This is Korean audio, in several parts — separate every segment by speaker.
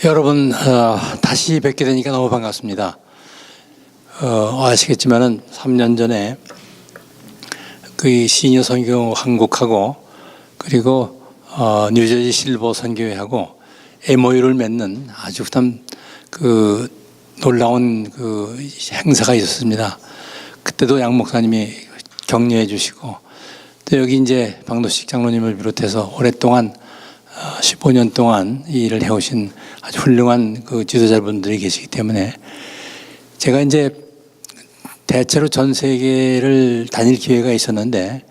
Speaker 1: 여러분, 다시 뵙게 되니까 너무 반갑습니다. 아시겠지만은 3년 전에 그 시니어 선교 한국하고 그리고 뉴저지 실버 선교회하고 MOU를 맺는 아주 그 놀라운 그 행사가 있었습니다. 그때도 양 목사님이 격려해 주시고, 또 여기 이제 박노식 장로님을 비롯해서 오랫동안 15년 동안 이 일을 해오신 아주 훌륭한 그 지도자분들이 계시기 때문에 제가 이제 대체로 전 세계를 다닐 기회가 있었는데,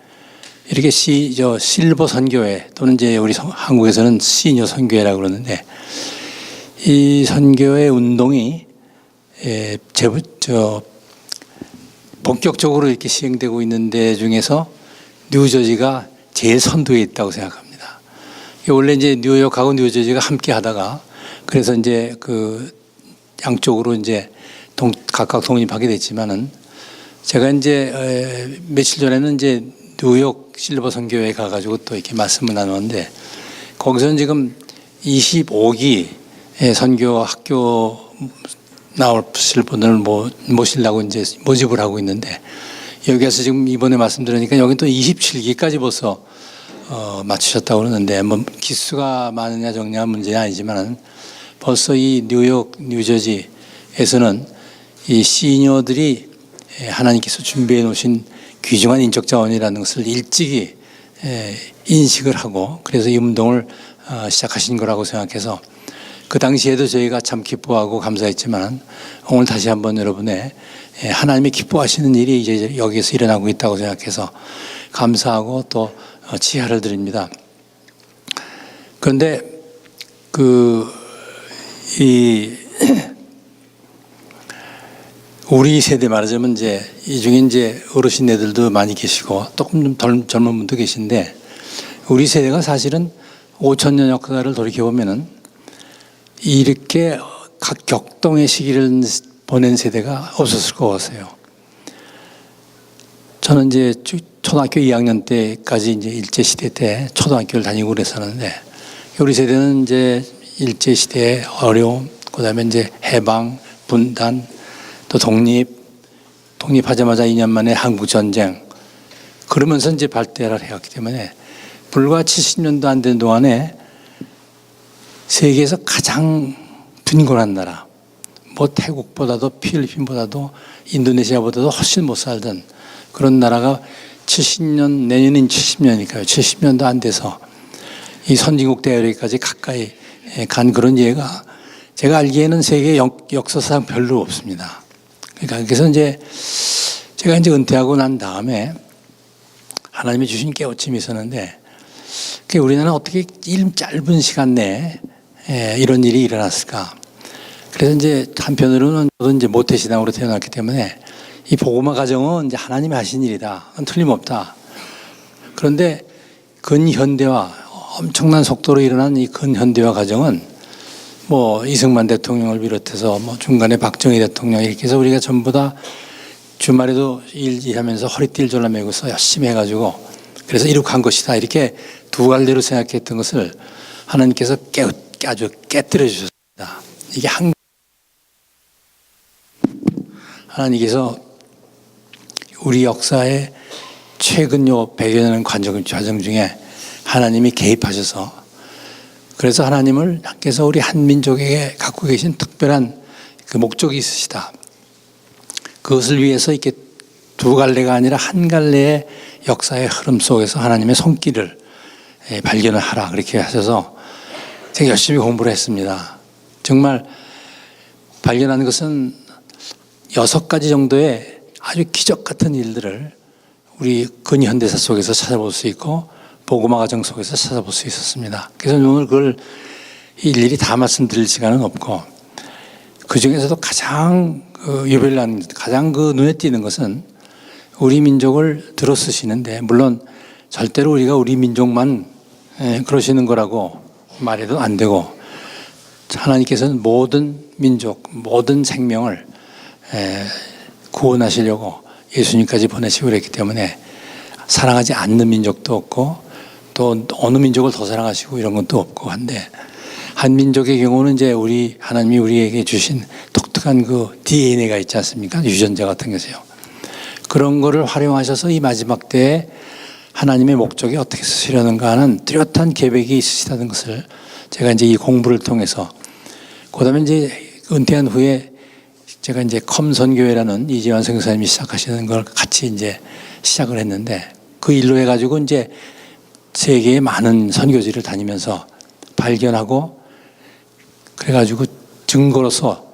Speaker 1: 이렇게 실버 선교회 또는 이제 우리 한국에서는 시니어 선교회라고 그러는데, 이 선교회 운동이 본격적으로 이렇게 시행되고 있는 데 중에서 뉴저지가 제일 선두에 있다고 생각합니다. 원래 이제 뉴욕하고 뉴저지가 함께 하다가, 그래서 이제 그 양쪽으로 이제 각각 독립하게 됐지만은, 제가 이제 며칠 전에는 이제 뉴욕 실버 선교회에 가가지고 또 이렇게 말씀을 나누는데, 거기서는 지금 25기 선교 학교 나오실 분을 모시려고 이제 모집을 하고 있는데, 여기에서 지금 이번에 말씀드리니까 여기 또 27기까지 벌써 맞추셨다고 그러는데, 기수가 많으냐 적냐 문제는 아니지만 벌써 이 뉴욕, 뉴저지에서는 이 시니어들이 하나님께서 준비해 놓으신 귀중한 인적 자원이라는 것을 일찍이 인식을 하고, 그래서 이 운동을 시작하신 거라고 생각해서, 그 당시에도 저희가 참 기뻐하고 감사했지만 오늘 다시 한번 여러분의 하나님이 기뻐하시는 일이 이제 여기에서 일어나고 있다고 생각해서 감사하고 또 지하를 드립니다. 그런데 우리 세대 말하자면 이제 이 중에 이제 어르신네들도 많이 계시고 조금 좀 젊은 분도 계신데, 우리 세대가 사실은 5,000년 역사를 돌이켜 보면은 이렇게 각 격동의 시기를 보낸 세대가 없었을 것 같아요. 저는 이제 초등학교 2학년 때까지 이제 일제시대 때 초등학교를 다니고 그랬었는데, 우리 세대는 이제 일제시대의 어려움, 그 다음에 이제 해방, 분단, 또 독립하자마자 2년 만에 한국전쟁, 그러면서 이제 발달을 해왔기 때문에 불과 70년도 안 된 동안에 세계에서 가장 빈곤한 나라, 태국보다도 필리핀보다도 인도네시아보다도 훨씬 못 살던 그런 나라가 70년, 내년인 70년이니까요. 70년도 안 돼서 이 선진국 대열에까지 가까이 간 그런 예가 제가 알기에는 세계 역사상 별로 없습니다. 그러니까 그래서 이제 제가 이제 은퇴하고 난 다음에 하나님이 주신 깨우침이 있었는데, 우리나라는 어떻게 짧은 시간 내에 이런 일이 일어났을까? 그래서 이제 한편으로는 저도 이제 모태신앙으로 태어났기 때문에 이 복음화 가정은 이제 하나님이 하신 일이다, 틀림없다. 그런데 근현대화, 엄청난 속도로 일어난 이 근현대화 가정은 이승만 대통령을 비롯해서 중간에 박정희 대통령 이렇게 해서 우리가 전부 다 주말에도 일하면서 허리띠를 졸라매고서 열심히 해가지고 그래서 이룩한 것이다, 이렇게 두 갈래로 생각했던 것을 하나님께서 아주 깨뜨려 주셨습니다. 이게 하나님께서 우리 역사의 최근 요 100여 년 과정 중에 하나님이 개입하셔서, 그래서 하나님께서 우리 한민족에게 갖고 계신 특별한 그 목적이 있으시다. 그것을 위해서 이렇게 두 갈래가 아니라 한 갈래의 역사의 흐름 속에서 하나님의 손길을 발견을 하라, 그렇게 하셔서 제가 열심히 공부를 했습니다. 정말 발견한 것은 6가지 정도의 아주 기적 같은 일들을 우리 근현대사 속에서 찾아볼 수 있고 복음화 과정 속에서 찾아볼 수 있었습니다. 그래서 오늘 그걸 일일이 다 말씀드릴 시간은 없고, 그 중에서도 가장 유별난, 가장 눈에 띄는 것은 우리 민족을 들어 쓰시는데, 물론 절대로 우리 민족만 그러시는 거라고 말해도 안 되고, 하나님께서는 모든 민족, 모든 생명을 구원하시려고 예수님까지 보내시고 그랬기 때문에 사랑하지 않는 민족도 없고 또 어느 민족을 더 사랑하시고 이런 것도 없고 한데, 한민족의 경우는 이제 하나님이 우리에게 주신 독특한 그 DNA가 있지 않습니까? 유전자 같은 것이요. 그런 거를 활용하셔서 이 마지막 때에 하나님의 목적이 어떻게 쓰시려는가 하는 뚜렷한 계획이 있으시다는 것을 제가 이제 이 공부를 통해서, 그다음에 이제 은퇴한 후에 제가 이제 컴선교회라는 이재환 선교사님이 시작하시는 걸 같이 이제 시작을 했는데, 그 일로 해가지고 이제 세계의 많은 선교지를 다니면서 발견하고 그래가지고 증거로서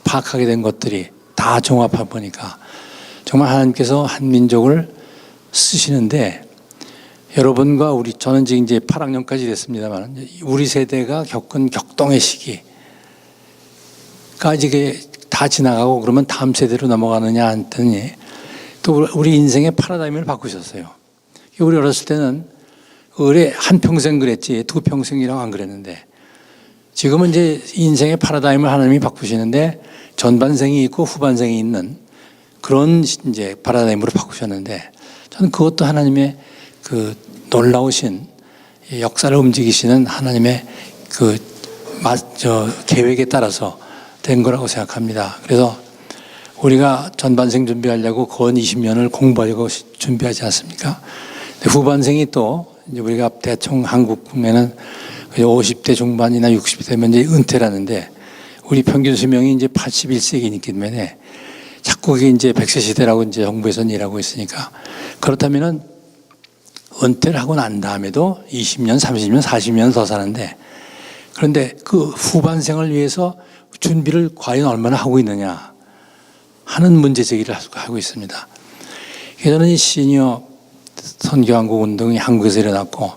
Speaker 1: 파악하게 된 것들이 다 종합해 보니까 정말 하나님께서 한민족을 쓰시는데, 여러분과 저는 지금 이제 8학년까지 됐습니다만, 우리 세대가 겪은 격동의 시기가 이게 다 지나가고 그러면 다음 세대로 넘어가느냐 했더니 또 우리 인생의 파라다임을 바꾸셨어요. 우리 어렸을 때는 의뢰 한평생 그랬지 두 평생이라고 안 그랬는데, 지금은 이제 인생의 파라다임을 하나님이 바꾸시는데 전반생이 있고 후반생이 있는 그런 이제 파라다임으로 바꾸셨는데, 저는 그것도 하나님의 그 놀라우신 역사를 움직이시는 하나님의 그 계획에 따라서 된 거라고 생각합니다. 그래서 우리가 전반생 준비하려고 건 20년을 공부하려고 준비하지 않습니까? 후반생이 또 이제 우리가 대충 한국 국면은 50대 중반이나 60대 되면 이제 은퇴라는데, 우리 평균 수명이 이제 81세기이기 때문에 자꾸 그게 이제 100세 시대라고 이제 정부에서는 일하고 있으니까, 그렇다면은 은퇴를 하고 난 다음에도 20년, 30년, 40년 더 사는데, 그런데 그 후반생을 위해서 준비를 과연 얼마나 하고 있느냐 하는 문제 제기를 하고 있습니다. 저는 이 시니어 선교한국 운동이 한국에서 일어났고,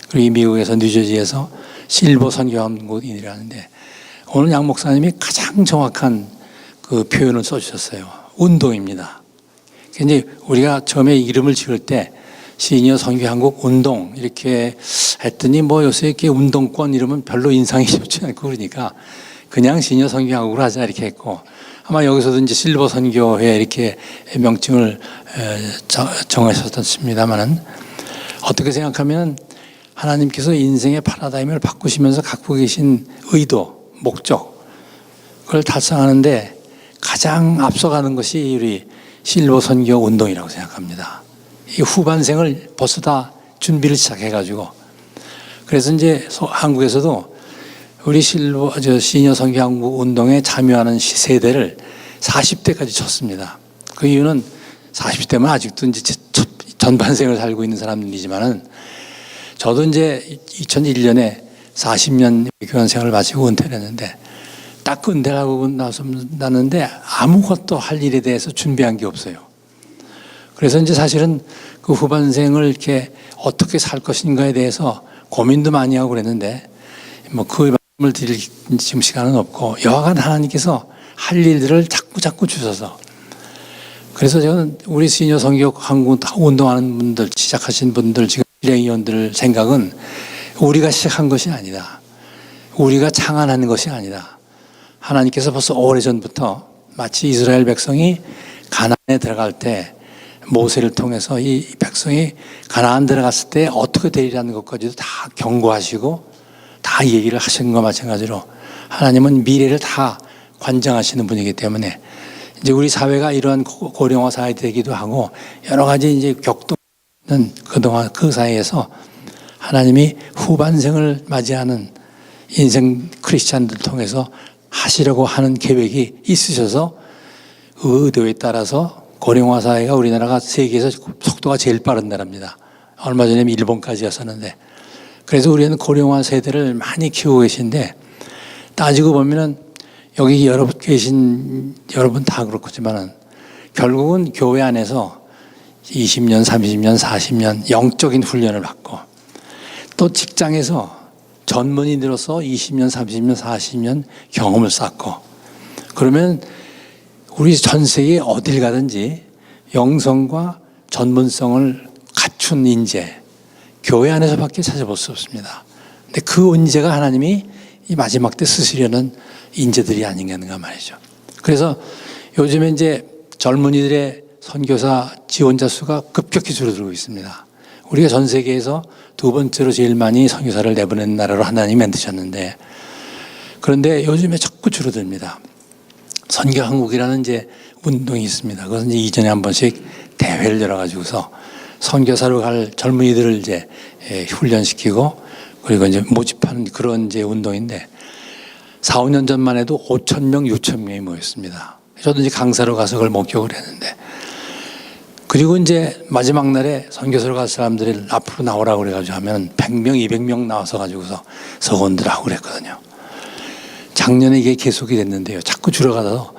Speaker 1: 그리고 이 미국에서 뉴저지에서 실버 선교한국이라는데, 오늘 양 목사님이 가장 정확한 그 표현을 써주셨어요. 운동입니다. 이제 우리가 처음에 이름을 지을 때 시니어 선교한국 운동 이렇게 했더니 뭐 요새 이렇게 운동권 이러면 별로 인상이 좋지 않고 그러니까 그냥 시니어 선교한국으로 하자 이렇게 했고, 아마 여기서도 이제 실버 선교회 이렇게 명칭을 정하셨습니다만은, 어떻게 생각하면 하나님께서 인생의 파라다임을 바꾸시면서 갖고 계신 의도, 목적, 그걸 달성하는데 가장 앞서가는 것이 우리 실버 선교 운동이라고 생각합니다. 이 후반생을 벌써 다 준비를 시작해가지고, 그래서 이제 한국에서도 우리 시니어 선교 한국 운동에 참여하는 세대를 40대까지 쳤습니다. 그 이유는 40대면 아직도 이제 전반생을 살고 있는 사람들이지만은, 저도 이제 2001년에 40년 교환 생활을 마치고 은퇴를 했는데, 딱 은퇴를 하고 나섰는데 아무것도 할 일에 대해서 준비한 게 없어요. 그래서 이제 사실은 그 후반생을 이렇게 어떻게 살 것인가에 대해서 고민도 많이 하고 그랬는데, 뭐 그 말씀을 드릴 지금 시간은 없고, 여하간 하나님께서 할 일들을 자꾸 주셔서, 그래서 저는 우리 시니어 선교 한국 운동하는 분들, 시작하신 분들, 지금 일행위원들 생각은 우리가 시작한 것이 아니다, 우리가 창안하는 것이 아니다. 하나님께서 벌써 오래전부터 마치 이스라엘 백성이 가나안에 들어갈 때 모세를 통해서 이 백성이 가나안 들어갔을 때 어떻게 되리라는 것까지도 다 경고하시고 다 얘기를 하신 것과 마찬가지로, 하나님은 미래를 다 관장하시는 분이기 때문에 이제 우리 사회가 이러한 고령화 사회 되기도 하고 여러 가지 이제 격동은 그동안 그 사이에서 하나님이 후반생을 맞이하는 인생 크리스찬들 통해서 하시려고 하는 계획이 있으셔서 그 의도에 따라서 고령화 사회가 우리나라가 세계에서 속도가 제일 빠른 나라입니다. 얼마 전에 일본까지였었는데, 그래서 우리는 고령화 세대를 많이 키우고 계신데, 따지고 보면은 여기 계신 여러분 다 그렇지만은 결국은 교회 안에서 20년, 30년, 40년 영적인 훈련을 받고, 또 직장에서 전문인으로서 20년, 30년, 40년 경험을 쌓고, 그러면 우리 전 세계 어딜 가든지 영성과 전문성을 갖춘 인재, 교회 안에서밖에 찾아볼 수 없습니다. 근데 그 인재가 하나님이 이 마지막 때 쓰시려는 인재들이 아닌가 말이죠. 그래서 요즘에 이제 젊은이들의 선교사 지원자 수가 급격히 줄어들고 있습니다. 우리가 전 세계에서 두 번째로 제일 많이 선교사를 내보낸 나라로 하나님이 만드셨는데, 그런데 요즘에 자꾸 줄어듭니다. 선교한국이라는 이제 운동이 있습니다. 그것은 이제 2년에 한 번씩 대회를 열어가지고서 선교사로 갈 젊은이들을 이제 훈련시키고 그리고 이제 모집하는 그런 이제 운동인데 4, 5년 전만 해도 5,000명, 6,000명이 모였습니다. 저도 이제 강사로 가서 그걸 목격을 했는데 그리고 이제 마지막 날에 선교사로 갈 사람들이 앞으로 나오라고 그래가지고 하면 100명, 200명 나와서 가지고서 서원들 하고 그랬거든요. 작년에 이게 계속이 됐는데요. 자꾸 줄어가서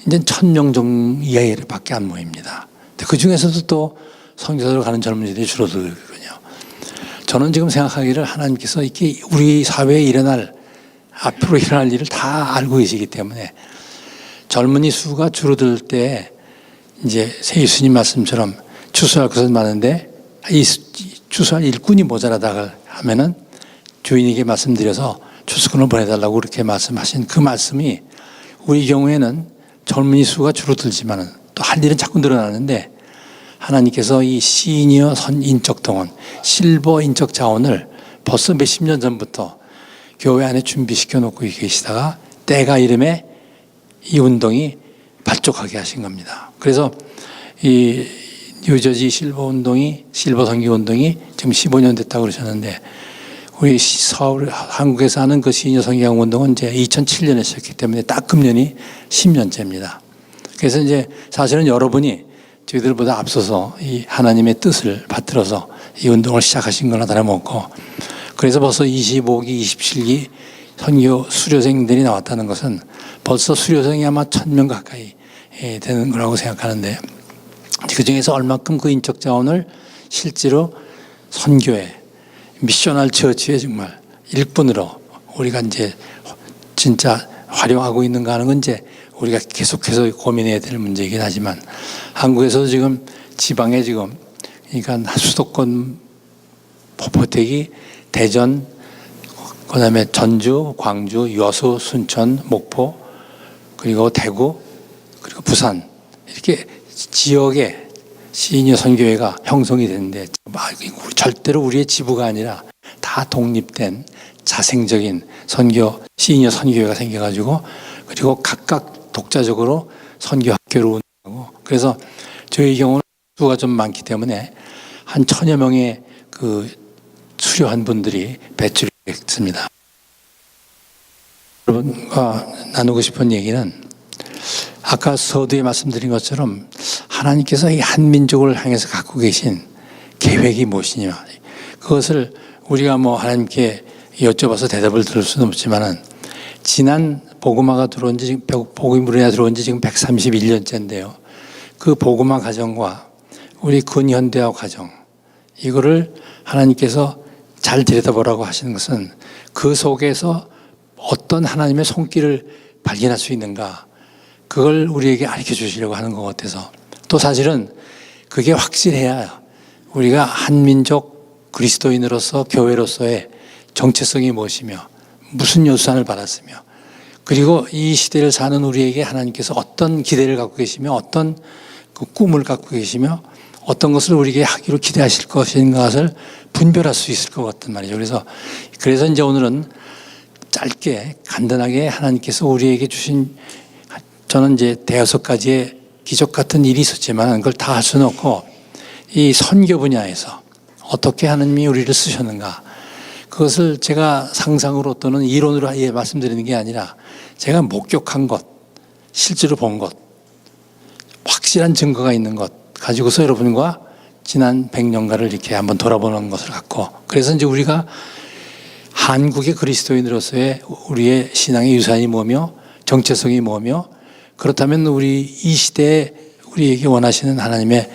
Speaker 1: 이제 1,000명 정도 이하밖에 안 모입니다. 그 중에서도 또 선교사로 가는 젊은이들이 줄어들거든요. 저는 지금 생각하기를 하나님께서 이렇게 우리 사회에 일어날 앞으로 일어날 일을 다 알고 계시기 때문에 젊은이 수가 줄어들 때 이제 예수님 말씀처럼 추수할 것은 많은데 이 추수할 일꾼이 모자라다가 하면은 주인에게 말씀드려서 추수꾼을 보내달라고 그렇게 말씀하신 그 말씀이 우리 경우에는 젊은이 수가 줄어들지만은 또 할 일은 자꾸 늘어나는데 하나님께서 이 시니어 인적 동원, 실버 인적 자원을 벌써 몇십 년 전부터 교회 안에 준비시켜 놓고 계시다가 때가 이름에 이 운동이 발족하게 하신 겁니다. 그래서 이 뉴저지 실버 운동이, 실버 선교 운동이 지금 15년 됐다고 그러셨는데 우리 서울, 한국에서 하는 그 시니어 선교 운동은 이제 2007년에 시작했기 때문에 딱 금년이 10년째입니다. 그래서 이제 사실은 여러분이 저희들보다 앞서서 이 하나님의 뜻을 받들어서 이 운동을 시작하신 거나 다름없고 그래서 벌써 25기, 27기 선교 수료생들이 나왔다는 것은 벌써 수료생이 아마 1,000명 가까이 되는 거라고 생각하는데 그 중에서 얼마큼 그 인적 자원을 실제로 선교에 미셔널 처치에 정말 일꾼으로 우리가 이제 진짜 활용하고 있는가 하는 건 이제 우리가 계속해서 고민해야 될 문제이긴 하지만 한국에서도 지금 지방에 지금 그러니까 수도권 포택이 대전, 그다음에 전주, 광주, 여수, 순천, 목포 그리고 대구 그리고 부산 이렇게 지역에 시니어 선교회가 형성이 되는데 절대로 우리의 지부가 아니라 다 독립된 자생적인 선교 시니어 선교회가 생겨가지고 그리고 각각 독자적으로 선교 학교를 운영하고 그래서 저희 경우는 수가 좀 많기 때문에 한 1,000여 명의 그 수료한 분들이 배출이 됐습니다. 여러분과 나누고 싶은 얘기는 아까 서두에 말씀드린 것처럼 하나님께서 이 한민족을 향해서 갖고 계신 계획이 무엇이냐 그것을 우리가 뭐 하나님께 여쭤봐서 대답을 들을 수는 없지만은 지난 복음화가 들어온 지 지금 복음으로 들어온 지 지금 131년째인데요. 그 복음화 과정과 우리 근현대화 과정 이거를 하나님께서 잘 들여다보라고 하시는 것은 그 속에서 어떤 하나님의 손길을 발견할 수 있는가 그걸 우리에게 가르쳐 주시려고 하는 것 같아서 또 사실은 그게 확실해야 우리가 한민족 그리스도인으로서 교회로서의 정체성이 무엇이며 무슨 요소산을 받았으며 그리고 이 시대를 사는 우리에게 하나님께서 어떤 기대를 갖고 계시며 어떤 그 꿈을 갖고 계시며 어떤 것을 우리에게 하기로 기대하실 것인가 것을 분별할 수 있을 것 같단 말이죠. 그래서 이제 오늘은 짧게 간단하게 하나님께서 우리에게 주신 저는 이제 대여섯 가지의 기적 같은 일이 있었지만 그걸 다 할 수는 없고 이 선교 분야에서 어떻게 하나님이 우리를 쓰셨는가 그것을 제가 상상으로 또는 이론으로 말씀드리는 게 아니라 제가 목격한 것, 실제로 본 것, 확실한 증거가 있는 것 가지고서 여러분과 지난 100년간을 이렇게 한번 돌아보는 것을 갖고 그래서 이제 우리가 한국의 그리스도인으로서의 우리의 신앙의 유산이 뭐며 정체성이 뭐며 그렇다면 우리 이 시대에 우리에게 원하시는 하나님의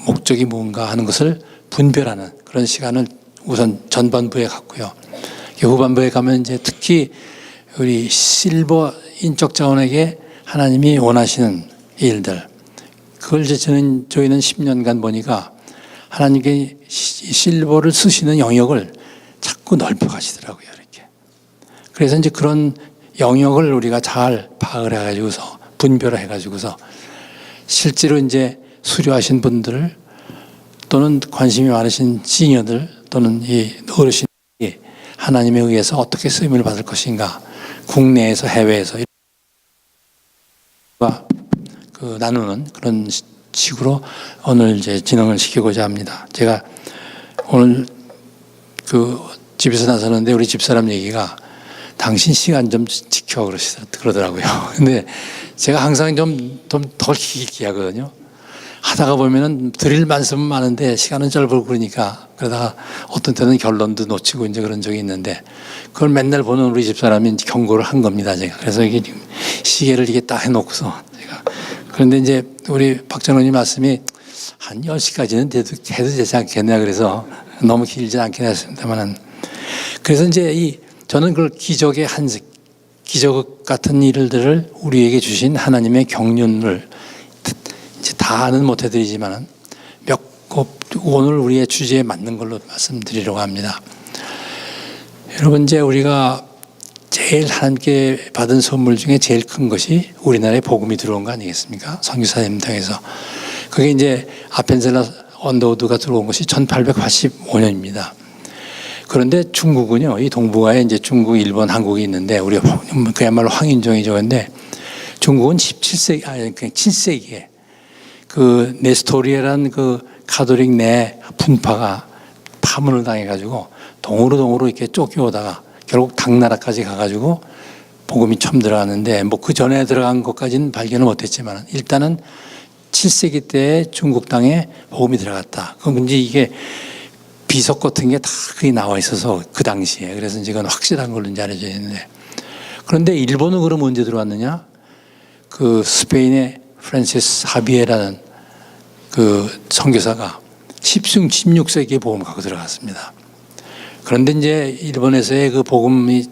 Speaker 1: 목적이 뭔가 하는 것을 분별하는 그런 시간을 우선 전반부에 갖고요. 후반부에 가면 이제 특히 우리 실버 인적 자원에게 하나님이 원하시는 일들 그걸 이제 저희는 10년간 보니까 하나님께 실버를 쓰시는 영역을 자꾸 넓혀 가시더라고요. 이렇게. 그래서 이제 그런 영역을 우리가 잘 파악을 해가지고서 분별을 해가지고서 실제로 이제 수료하신 분들 또는 관심이 많으신 시니어들 또는 이 어르신이 하나님에 의해서 어떻게 쓰임을 받을 것인가 국내에서 해외에서 나누는 그런 식으로 오늘 이제 진행을 시키고자 합니다. 제가 오늘 집에서 나서는데 우리 집사람 얘기가 당신 시간 좀 지켜 그러더라고요. 근데 제가 항상 좀 덜 길게 하거든요. 하다가 보면은 드릴 말씀은 많은데 시간은 짧고 그러니까 그러다가 어떤 때는 결론도 놓치고 이제 그런 적이 있는데 그걸 맨날 보는 우리 집사람이 경고를 한 겁니다. 제가. 그래서 이게 시계를 이게 딱 해놓고서 제가. 그런데 이제 우리 박전원님 말씀이 한 10시까지는 해도 되지 않겠냐 그래서 너무 길지 않긴 했습니다만은 그래서 이제 저는 그걸 기적 같은 일들을 우리에게 주신 하나님의 경륜을 이제 다는 못 해드리지만은 오늘 우리의 주제에 맞는 걸로 말씀드리려고 합니다. 여러분 이제 우리가 제일 하나님께 받은 선물 중에 제일 큰 것이 우리나라에 복음이 들어온 거 아니겠습니까? 선교사님 통해서. 그게 이제 아펜셀러 언더우드가 들어온 것이 1885년입니다. 그런데 중국은요, 이 동북아에 이제 중국, 일본, 한국이 있는데 우리 그야말로 황인종이죠. 그런데 중국은 7세기에 그 네스토리에라는 그 가톨릭 내 분파가 파문을 당해가지고 동으로 이렇게 쫓겨오다가 결국 당나라까지 가가지고 복음이 처음 들어갔는데 뭐 그 전에 들어간 것까지는 발견을 못했지만 일단은 7세기 때 중국 땅에 복음이 들어갔다. 그럼 이제 이게 비석 같은 게 다 거기 나와 있어서 그 당시에 그래서 이제 그건 확실한 걸로 이제 알려져 있는데 그런데 일본은 그럼 언제 들어왔느냐? 그 스페인의 프란시스 하비에라는 그 선교사가 16세기에 복음 갖고 들어갔습니다. 그런데 이제 일본에서의 그 복음이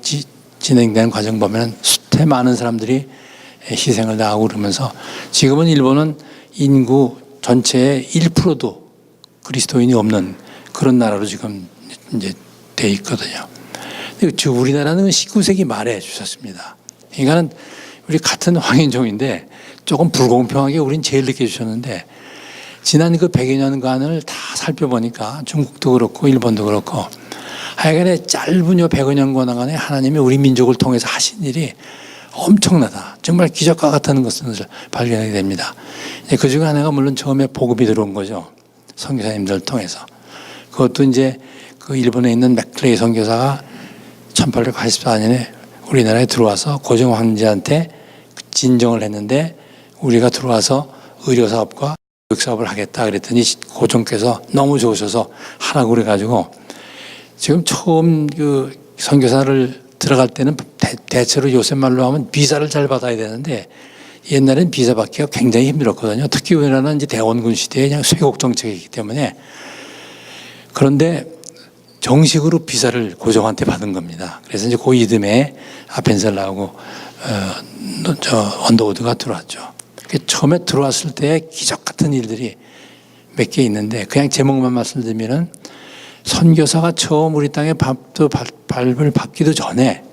Speaker 1: 진행되는 과정 보면 수태 많은 사람들이 희생을 당하고 그러면서 지금은 일본은 인구 전체의 1%도 그리스도인이 없는 그런 나라로 지금 이제 돼 있거든요. 근데 우리나라는 19세기 말에 주셨습니다. 그러니까는 우리 같은 황인종인데 조금 불공평하게 우린 제일 늦게 주셨는데 지난 그 100여 년간을 다 살펴보니까 중국도 그렇고 일본도 그렇고 하여간에 짧은 요 100여 년간에 하나님이 우리 민족을 통해서 하신 일이 엄청나다. 정말 기적과 같은 것을 발견하게 됩니다. 그 중에 하나가 물론 처음에 복음이 들어온 거죠. 선교사님들 통해서. 그것도 이제 그 일본에 있는 맥클레이 선교사가 1884년에 우리나라에 들어와서 고종 황제한테 진정을 했는데 우리가 들어와서 의료사업과 교육사업을 하겠다 그랬더니 고종께서 너무 좋으셔서 하라고 그래가지고 지금 처음 그 선교사를 들어갈 때는 대체로 요새 말로 하면 비자를 잘 받아야 되는데 옛날엔 비자 받기가 굉장히 힘들었거든요. 특히 우리나라는 이제 대원군 시대에 그냥 쇄국 정책이기 때문에 그런데 정식으로 비자를 고종한테 받은 겁니다. 그래서 이제 그 이듬해 아펜셀러하고 언더우드가 들어왔죠. 처음에 들어왔을 때 기적 같은 일들이 몇 개 있는데 그냥 제목만 말씀드리면은 선교사가 처음 우리 땅에 밟을 밟기도 전에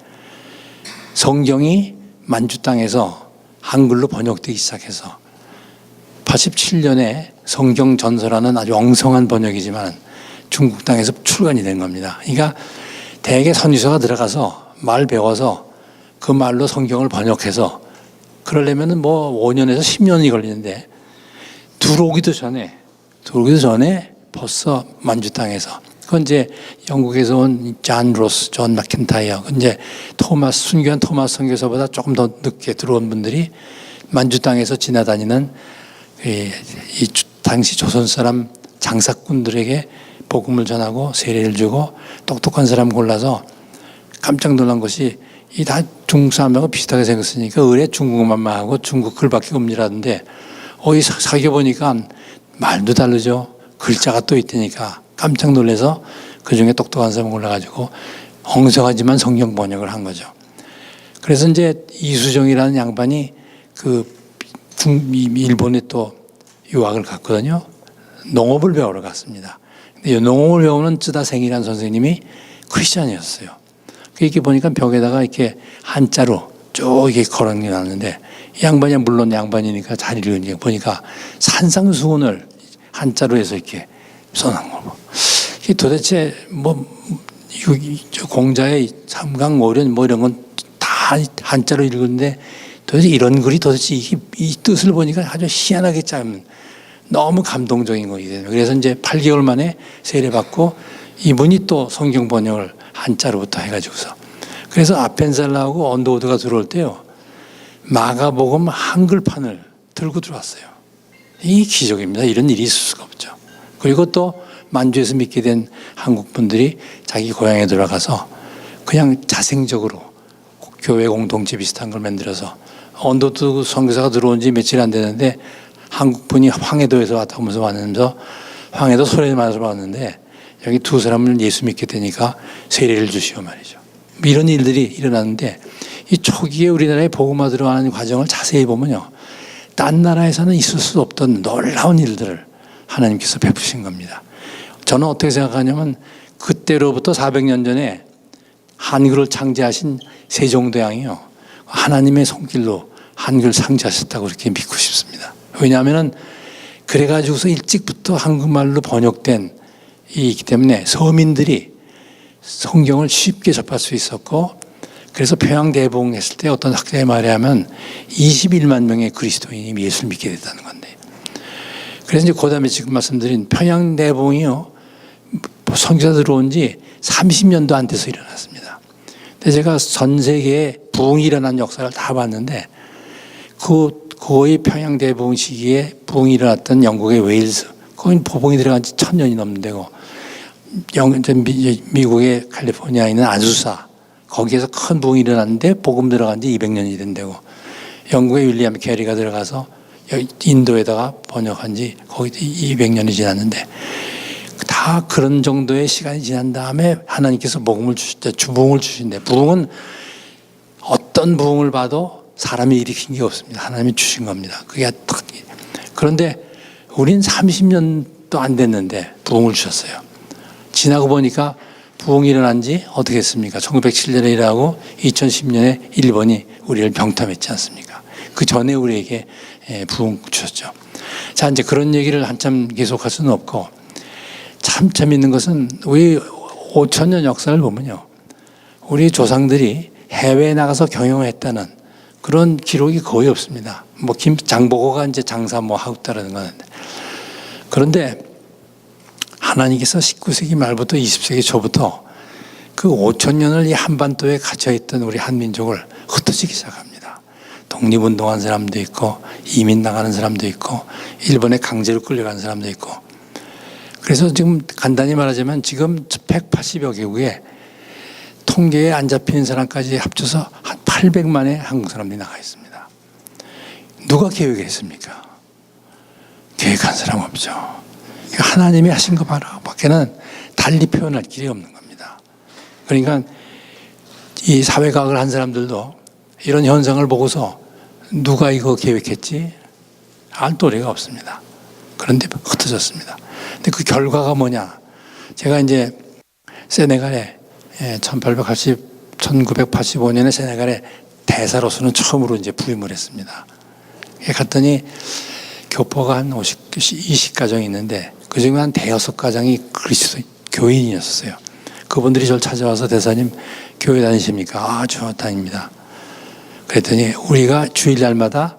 Speaker 1: 성경이 만주 땅에서 한글로 번역되기 시작해서 87년에 성경 전서라는 아주 엉성한 번역이지만 중국 땅에서 출간이 된 겁니다. 그러니까 대개 선교사가 들어가서 말 배워서 그 말로 성경을 번역해서 그러려면 뭐 5년에서 10년이 걸리는데 들어오기도 전에 벌써 만주 땅에서 그건 이제 영국에서 온 잔 로스, 존 맥킨타이어, 이제 순교한 토마스 선교사보다 조금 더 늦게 들어온 분들이 만주 땅에서 지나다니는 이 당시 조선 사람 장사꾼들에게 복음을 전하고 세례를 주고 똑똑한 사람 골라서 깜짝 놀란 것이 이 다 중국 사람하고 비슷하게 생겼으니까 의뢰 중국말만 하고 중국 글밖에 없니라던데 이 사귀어보니까 말도 다르죠. 글자가 또 있다니까 깜짝 놀라서 그중에 똑똑한 사람 골라가지고 엉성하지만 성경 번역을 한 거죠. 그래서 이제 이수정이라는 양반이 일본에 또 유학을 갔거든요. 농업을 배우러 갔습니다. 근데 농업을 배우는 쯔다생이라는 선생님이 크리스찬이었어요. 이렇게 보니까 벽에다가 이렇게 한자로 쭉 이렇게 걸어놓은 놨는데 이 양반이 물론 양반이니까 잘 읽으니까 보니까 산상수훈을 한자로 해서 이렇게 써놓은 거고 이게 도대체 뭐 공자의 삼강오련 뭐 이런 건 다 한자로 읽었는데 도대체 이런 글이 도대체 이 뜻을 보니까 아주 희한하게 참 너무 감동적인 거거든요. 그래서 이제 8개월 만에 세례받고 이분이 또 성경 번역을 한자로부터 해가지고서 그래서 아펜살라하고 언더우드가 들어올 때요. 마가복음 한글판을 들고 들어왔어요. 이 기적입니다. 이런 일이 있을 수가 없죠. 그리고 또 만주에서 믿게 된 한국 분들이 자기 고향에 들어가서 그냥 자생적으로 교회 공동체 비슷한 걸 만들어서 언더우드 선교사가 들어온 지 며칠 안 되는데 한국 분이 황해도에서 왔다면서 왔는데 황해도 소련에 맞아서 왔는데 여기 두 사람을 예수 믿게 되니까 세례를 주시오 말이죠. 이런 일들이 일어났는데 이 초기에 우리나라에 복음화 들어가는 과정을 자세히 보면요. 딴 나라에서는 있을 수 없던 놀라운 일들을 하나님께서 베푸신 겁니다. 저는 어떻게 생각하냐면 그때로부터 400년 전에 한글을 창제하신 세종대왕이요. 하나님의 손길로 한글 창제하셨다고 그렇게 믿고 싶습니다. 왜냐하면 그래가지고서 일찍부터 한국말로 번역된 이기 때문에 서민들이 성경을 쉽게 접할 수 있었고 그래서 평양대봉 했을 때 어떤 학자의 말에 하면 21만 명의 그리스도인이 예수를 믿게 됐다는 건데 그래서 이제 그 다음에 지금 말씀드린 평양대봉이요 선교사 들어온 지 30년도 안 돼서 일어났습니다. 근데 제가 전 세계에 부흥이 일어난 역사를 다 봤는데 거의 평양대봉 시기에 부흥이 일어났던 영국의 웨일스 거기 보봉이 들어간 지 1000년이 넘는 데고 미국의 캘리포니아에 있는 아주사 거기에서 큰 부흥이 일어났는데 복음 들어간 지 200년이 된 데고 영국의 윌리엄 캐리가 들어가서 인도에다가 번역한 지 거기 200년이 지났는데 다 그런 정도의 시간이 지난 다음에 하나님께서 복음을 부흥을 주신대. 부흥은 어떤 부흥을 봐도 사람이 일으킨 게 없습니다. 하나님이 주신 겁니다. 그게 그런데 우린 30년도 안 됐는데 부흥을 주셨어요. 지나고 보니까 부흥이 일어난 지 어떻게 했습니까? 1907년에 일하고 2010년에 일본이 우리를 병탐했지 않습니까? 그 전에 우리에게 부흥 주셨죠. 자, 이제 그런 얘기를 한참 계속할 수는 없고 참 재밌는 것은 우리 5,000년 역사를 보면요. 우리 조상들이 해외에 나가서 경영했다는 그런 기록이 거의 없습니다. 뭐 장보고가 이제 장사 뭐 하고 있다는 건 그런데 하나님께서 19세기 말부터 20세기 초부터 그 5,000년을 이 한반도에 갇혀있던 우리 한민족을 흩어지기 시작합니다. 독립운동한 사람도 있고 이민 나가는 사람도 있고 일본에 강제로 끌려가는 사람도 있고 그래서 지금 간단히 말하자면 지금 180여 개국에 통계에 안 잡히는 사람까지 합쳐서 한 800만의 한국 사람들이 나가 있습니다. 누가 계획했습니까? 계획한 사람 없죠. 하나님이 하신 거 밖에는 달리 표현할 길이 없는 겁니다. 그러니까 이 사회과학을 한 사람들도 이런 현상을 보고서 누가 이거 계획했지? 알 도리가 없습니다. 그런데 흩어졌습니다. 근데 그 결과가 뭐냐? 제가 이제 세네갈에 1985년에 세네갈에 대사로서는 처음으로 이제 부임을 했습니다. 갔더니 교포가 한 20가정이 있는데 그 중에 한 5가정이 그리스도 교인이었어요. 그분들이 저를 찾아와서 대사님 교회 다니십니까? 아, 저 다닙니다. 그랬더니 우리가 주일날마다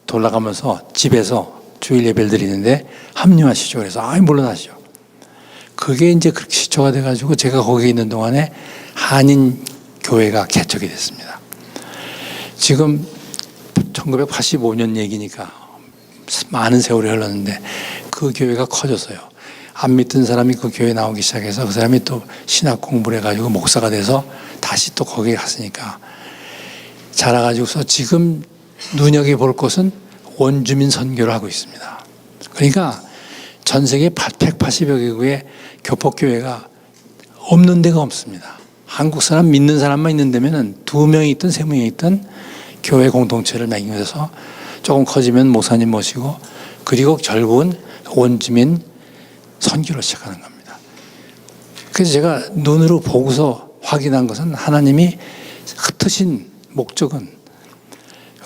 Speaker 1: 돌아가면서 집에서 주일 예배를 드리는데 합류하시죠. 그래서 물론 하시죠. 그게 이제 그렇게 시초가 돼가지고 제가 거기 있는 동안에 한인 교회가 개척이 됐습니다. 지금 1985년 얘기니까 많은 세월이 흘렀는데 그 교회가 커졌어요. 안 믿던 사람이 그 교회에 나오기 시작해서 그 사람이 또 신학 공부를 해가지고 목사가 돼서 다시 또 거기에 갔으니까 자라가지고서 지금 눈여겨볼 것은 원주민 선교를 하고 있습니다. 그러니까 전 세계 180여 개국의 교포교회가 없는 데가 없습니다. 한국 사람 믿는 사람만 있는 데면은 2명이 있든 3명이 있든 교회 공동체를 맺으면서 조금 커지면 목사님 모시고 그리고 결국은 원주민 선교를 시작하는 겁니다. 그래서 제가 눈으로 보고서 확인한 것은 하나님이 흩으신 목적은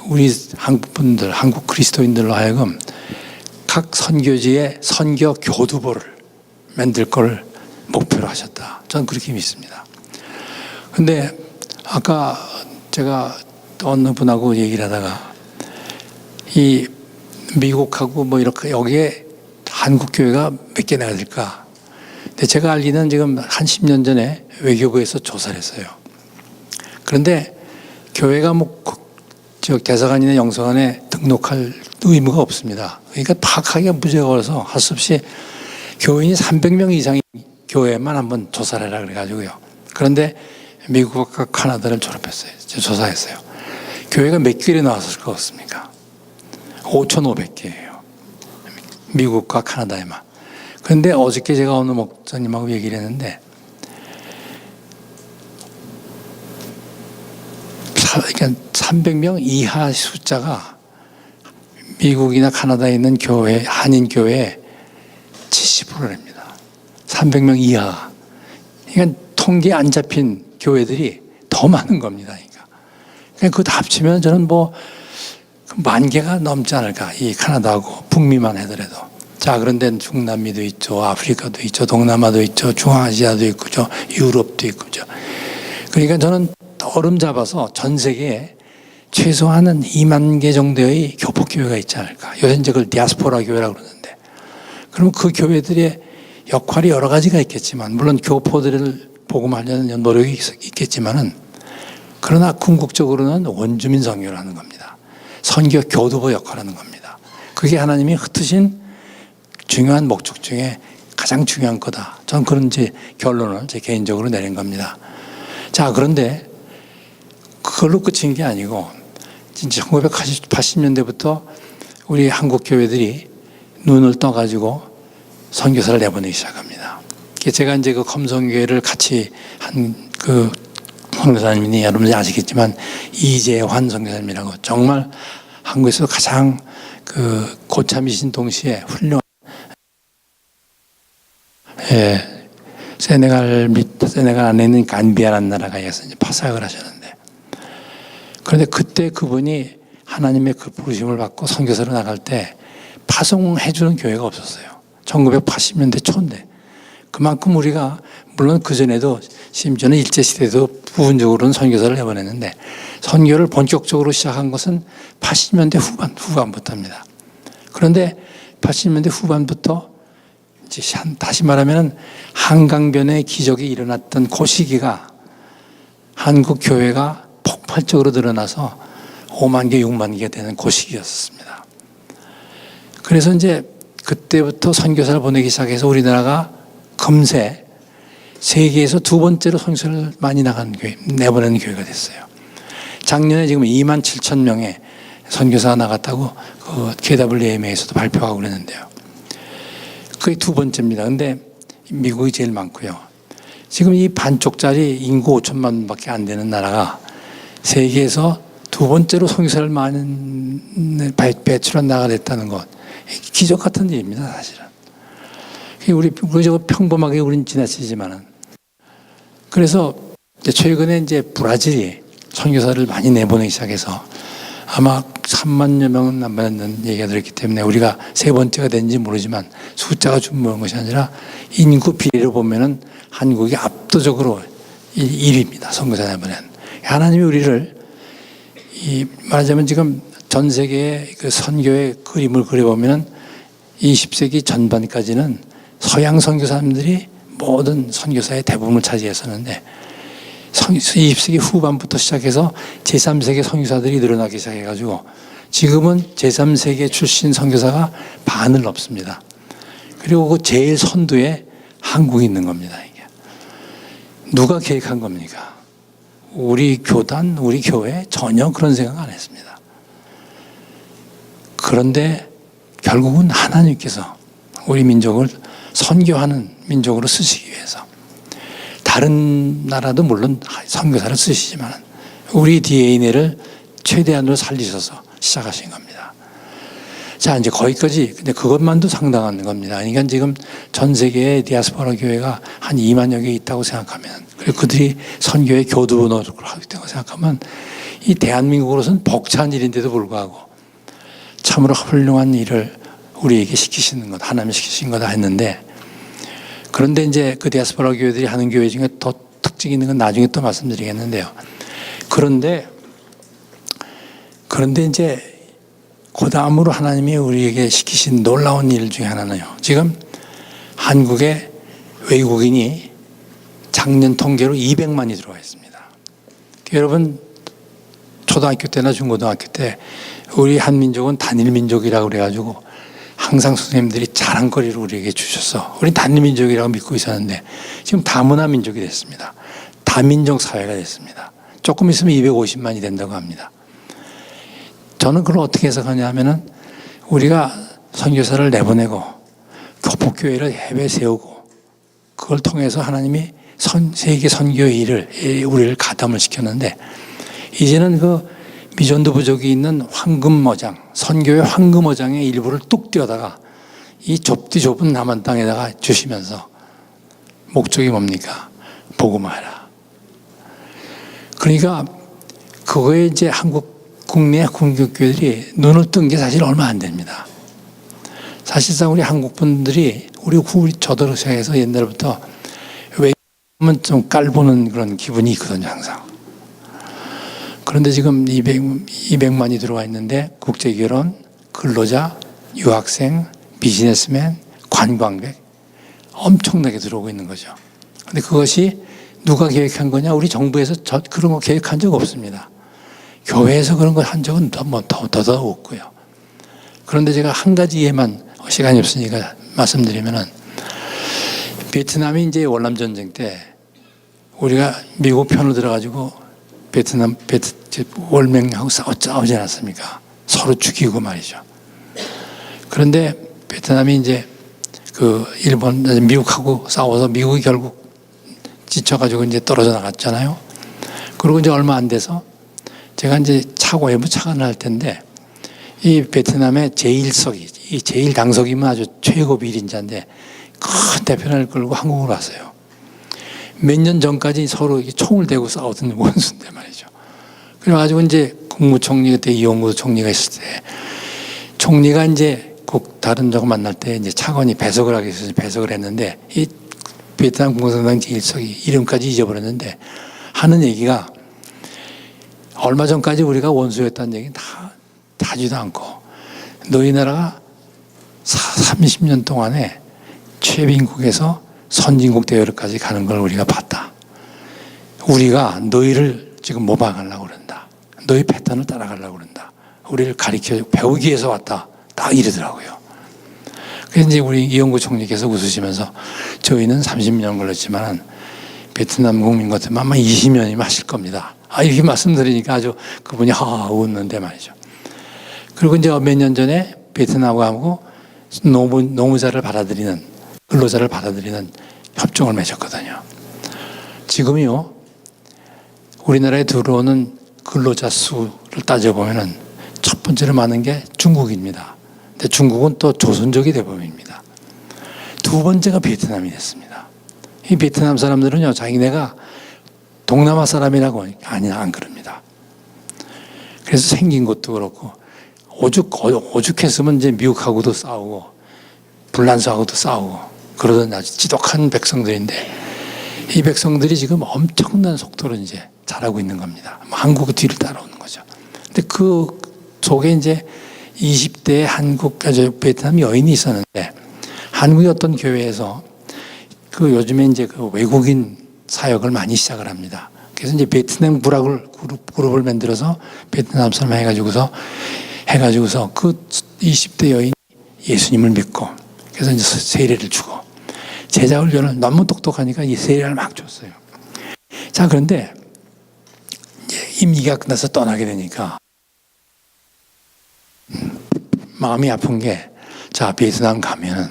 Speaker 1: 우리 한국 분들, 한국 그리스도인들로 하여금 각 선교지에 선교 교두보를 만들 걸 목표로 하셨다. 저는 그렇게 믿습니다. 근데 아까 제가 또 어느 분하고 얘기를 하다가 이 미국하고 뭐 이렇게 여기에 한국 교회가 몇 개나 될까? 근데 제가 알기는 지금 한 10년 전에 외교부에서 조사를 했어요. 그런데 교회가 뭐 대사관이나 영사관에 등록할 의무가 없습니다. 그러니까 파악하기가 무지가 어려서 할 수 없이 교인이 300명 이상의 교회만 한번 조사를 해라 그래가지고요. 그런데 미국과 카나다를 졸업했어요. 조사했어요. 교회가 몇 개를 나왔을 것 같습니까? 5,500개예요. 미국과 카나다에만. 그런데 어저께 제가 어느 목사님하고 얘기를 했는데 300명 이하 숫자가 미국이나 카나다에 있는 교회, 한인교회의 70%입니다. 300명 이하. 그러니까 통계에 안 잡힌 교회들이 더 많은 겁니다. 그러니까 그거 다 합치면 저는 뭐 10,000개가 넘지 않을까. 이 카나다하고 북미만 하더라도. 자, 그런데 중남미도 있죠. 아프리카도 있죠. 동남아도 있죠. 중앙아시아도 있고, 유럽도 있고. 그러니까 저는 얼음 잡아서 전 세계에 최소한은 2만 개 정도의 교포교회가 있지 않을까. 요새 이제 그걸 디아스포라 교회라고 그러는데. 그러면 그 교회들의 역할이 여러 가지가 있겠지만, 물론 교포들을 복음하려는 노력이 있겠지만은, 그러나 궁극적으로는 원주민 선교를 하는 겁니다. 선교 교두보 역할을 하는 겁니다. 그게 하나님이 흩으신 중요한 목적 중에 가장 중요한 거다. 저는 그런 이제 결론을 제 개인적으로 내린 겁니다. 자, 그런데 그걸로 끝인 게 아니고 진짜 1980년대부터 우리 한국 교회들이 눈을 떠가지고 선교사를 내보내기 시작합니다. 제가 이제 그 검성교회를 같이 한 그 선교사님이 여러분들이 아시겠지만 이재환 선교사님이라고 정말 한국에서 가장 그 고참이신 동시에 훌륭한 세네갈 안에 있는 간비아라는 나라가에서 이제 파사역을 하셨는데, 그런데 그때 그분이 하나님의 그 부르심을 받고 선교사로 나갈 때 파송해주는 교회가 없었어요. 1980년대 초인데. 그만큼 우리가 물론 그전에도 심지어는 일제시대도 부분적으로는 선교사를 내보냈는데 선교를 본격적으로 시작한 것은 80년대 후반부터입니다. 그런데 80년대 후반부터 다시 말하면 한강변의 기적이 일어났던 그 시기가 한국 교회가 폭발적으로 늘어나서 5만 개, 6만 개가 되는 그 시기였습니다. 그래서 이제 그때부터 선교사를 보내기 시작해서 우리나라가 금세 세계에서 두 번째로 선교사를 많이 나간 교회, 내보내는 교회가 됐어요. 작년에 지금 2만 7천 명의 선교사가 나갔다고 그 KWMA에서도 발표하고 그랬는데요. 그게 두 번째입니다. 근데 미국이 제일 많고요. 지금 이 반쪽짜리 인구 5천만 밖에 안 되는 나라가 세계에서 두 번째로 선교사를 많은 배출한 나라가 됐다는 것. 기적 같은 일입니다, 사실은. 우리 저거 평범하게 우리는 지나치지만은. 그래서 최근에 이제 브라질이 선교사를 많이 내보내기 시작해서 아마 3만여 명은 남았는 얘기가 들었기 때문에 우리가 세 번째가 된지 모르지만 숫자가 중요한 것이 아니라 인구 비례로 보면은 한국이 압도적으로 1위입니다. 선교사 내보낸. 하나님이 우리를 말하자면 지금 전 세계의 그 선교의 그림을 그려보면은 20세기 전반까지는 서양 선교사님들이 모든 선교사의 대부분을 차지했었는데 20세기 후반부터 시작해서 제3세계 선교사들이 늘어나기 시작해가지고 지금은 제3세계 출신 선교사가 반을 넘습니다. 그리고 그 제일 선두에 한국이 있는 겁니다. 이게 누가 계획한 겁니까? 우리 교단, 우리 교회 전혀 그런 생각 안 했습니다. 그런데 결국은 하나님께서 우리 민족을 선교하는 민족으로 쓰시기 위해서 다른 나라도 물론 선교사를 쓰시지만 우리 DNA를 최대한으로 살리셔서 시작하신 겁니다. 자, 이제 거기까지 근데 그것만도 상당한 겁니다. 그러니까 지금 전 세계에 디아스포라 교회가 한 2만여 개 있다고 생각하면, 그리고 그들이 선교의 교두 노력을 하고 있다고 생각하면 이 대한민국으로서는 벅찬 일인데도 불구하고 참으로 훌륭한 일을 우리에게 시키시는 것, 하나님이 시키신 거다 했는데, 그런데 이제 그 디아스포라 교회들이 하는 교회 중에 더 특징이 있는 건 나중에 또 말씀드리겠는데요. 그런데 그런데 이제 그 다음으로 하나님이 우리에게 시키신 놀라운 일 중에 하나는요. 지금 한국에 외국인이 작년 통계로 200만이 들어와 있습니다. 여러분 초등학교 때나 중고등학교 때 우리 한민족은 단일민족이라고 그래가지고 항상 선생님들이 자랑거리를 우리에게 주셔서 우리 단일민족이라고 믿고 있었는데 지금 다문화민족이 됐습니다. 다민족 사회가 됐습니다. 조금 있으면 250만이 된다고 합니다. 저는 그걸 어떻게 해석하냐 하면은 우리가 선교사를 내보내고 교폭교회를 해외에 세우고 그걸 통해서 하나님이 세계 선교의 일을 우리를 가담을 시켰는데 이제는 그 미전도 부족이 있는 황금어장, 선교의 황금어장의 일부를 뚝 떼어다가 이 좁은 남한 땅에다가 주시면서 목적이 뭡니까? 복음화해라. 그러니까 그거에 이제 한국 국내 공교교회들이 눈을 뜬 게 사실 얼마 안 됩니다. 사실상 우리 한국 분들이 우리 저도 생각해서 옛날부터 외국은 좀 깔보는 그런 기분이 있거든요, 항상. 그런데 지금 200만이 들어와 있는데 국제결혼, 근로자, 유학생, 비즈니스맨, 관광객 엄청나게 들어오고 있는 거죠. 그런데 그것이 누가 계획한 거냐? 우리 정부에서 그런 거 계획한 적 없습니다. 교회에서 그런 걸 한 적은 더더욱 없고요. 그런데 제가 한 가지 예만 시간이 없으니까 말씀드리면은 베트남이 이제 월남전쟁 때 우리가 미국 편으로 들어가지고 베트남 월맹하고 싸우지 않았습니까? 서로 죽이고 말이죠. 그런데 베트남이 이제 그 일본, 미국하고 싸워서 미국이 결국 지쳐가지고 이제 떨어져 나갔잖아요. 그리고 이제 얼마 안 돼서 제가 이제 외부 차관을 할 텐데 이 베트남의 제1석이, 이 제1당석이면 아주 최고 비린자인데 큰 대표단을 끌고 한국으로 왔어요. 몇 년 전까지 서로 총을 대고 싸우던 원수인데 말이죠. 그래가지고 이제 국무총리 그때 이용구 총리가 있을 때 총리가 이제 다른 적 만날 때 이제 차관이 배석을 하기 위해서 배석을 했는데 이 베트남 공산당 제1석이 이름까지 잊어버렸는데 하는 얘기가 얼마 전까지 우리가 원수였다는 얘기 다 하지도 않고 너희 나라가 30년 동안에 최빈국에서 선진국 대열까지 가는 걸 우리가 봤다. 우리가 너희를 지금 모방하려고 그런다. 너희 패턴을 따라가려고 그런다. 우리를 배우기 위해서 왔다. 딱 이러더라고요. 그래서 이제 우리 이용구 총리께서 웃으시면서 저희는 30년 걸렸지만 베트남 국민 같으면 아마 20년이면 하실 겁니다. 이렇게 말씀드리니까 아주 그분이 웃는데 말이죠. 그리고 이제 몇 년 전에 베트남하고 노무자를 받아들이는, 근로자를 받아들이는 협정을 맺었거든요. 지금요, 우리나라에 들어오는 근로자 수를 따져보면은 첫 번째로 많은 게 중국입니다. 근데 중국은 또 조선족이 대부분입니다. 두 번째가 베트남이 됐습니다. 이 베트남 사람들은요, 자기네가 동남아 사람이라고 안 그럽니다. 그래서 생긴 것도 그렇고 오죽했으면 이제 미국하고도 싸우고 불란서하고도 싸우고 그러던 아주 지독한 백성들인데 이 백성들이 지금 엄청난 속도로 이제 자라고 있는 겁니다. 한국의 뒤를 따라오는 거죠. 근데 그 속에 이제 20대의 베트남 여인이 있었는데 한국의 어떤 교회에서 그 요즘에 이제 그 외국인 사역을 많이 시작을 합니다. 그래서 이제 베트남 그룹을 만들어서 베트남 사람 해가지고서 그 20대 여인이 예수님을 믿고 그래서 이제 세례를 주고 제자 훈련을 너무 똑똑하니까 이 세례를 막 줬어요. 자, 그런데 이제 임기가 끝나서 떠나게 되니까 마음이 아픈 게 자, 베트남 가면은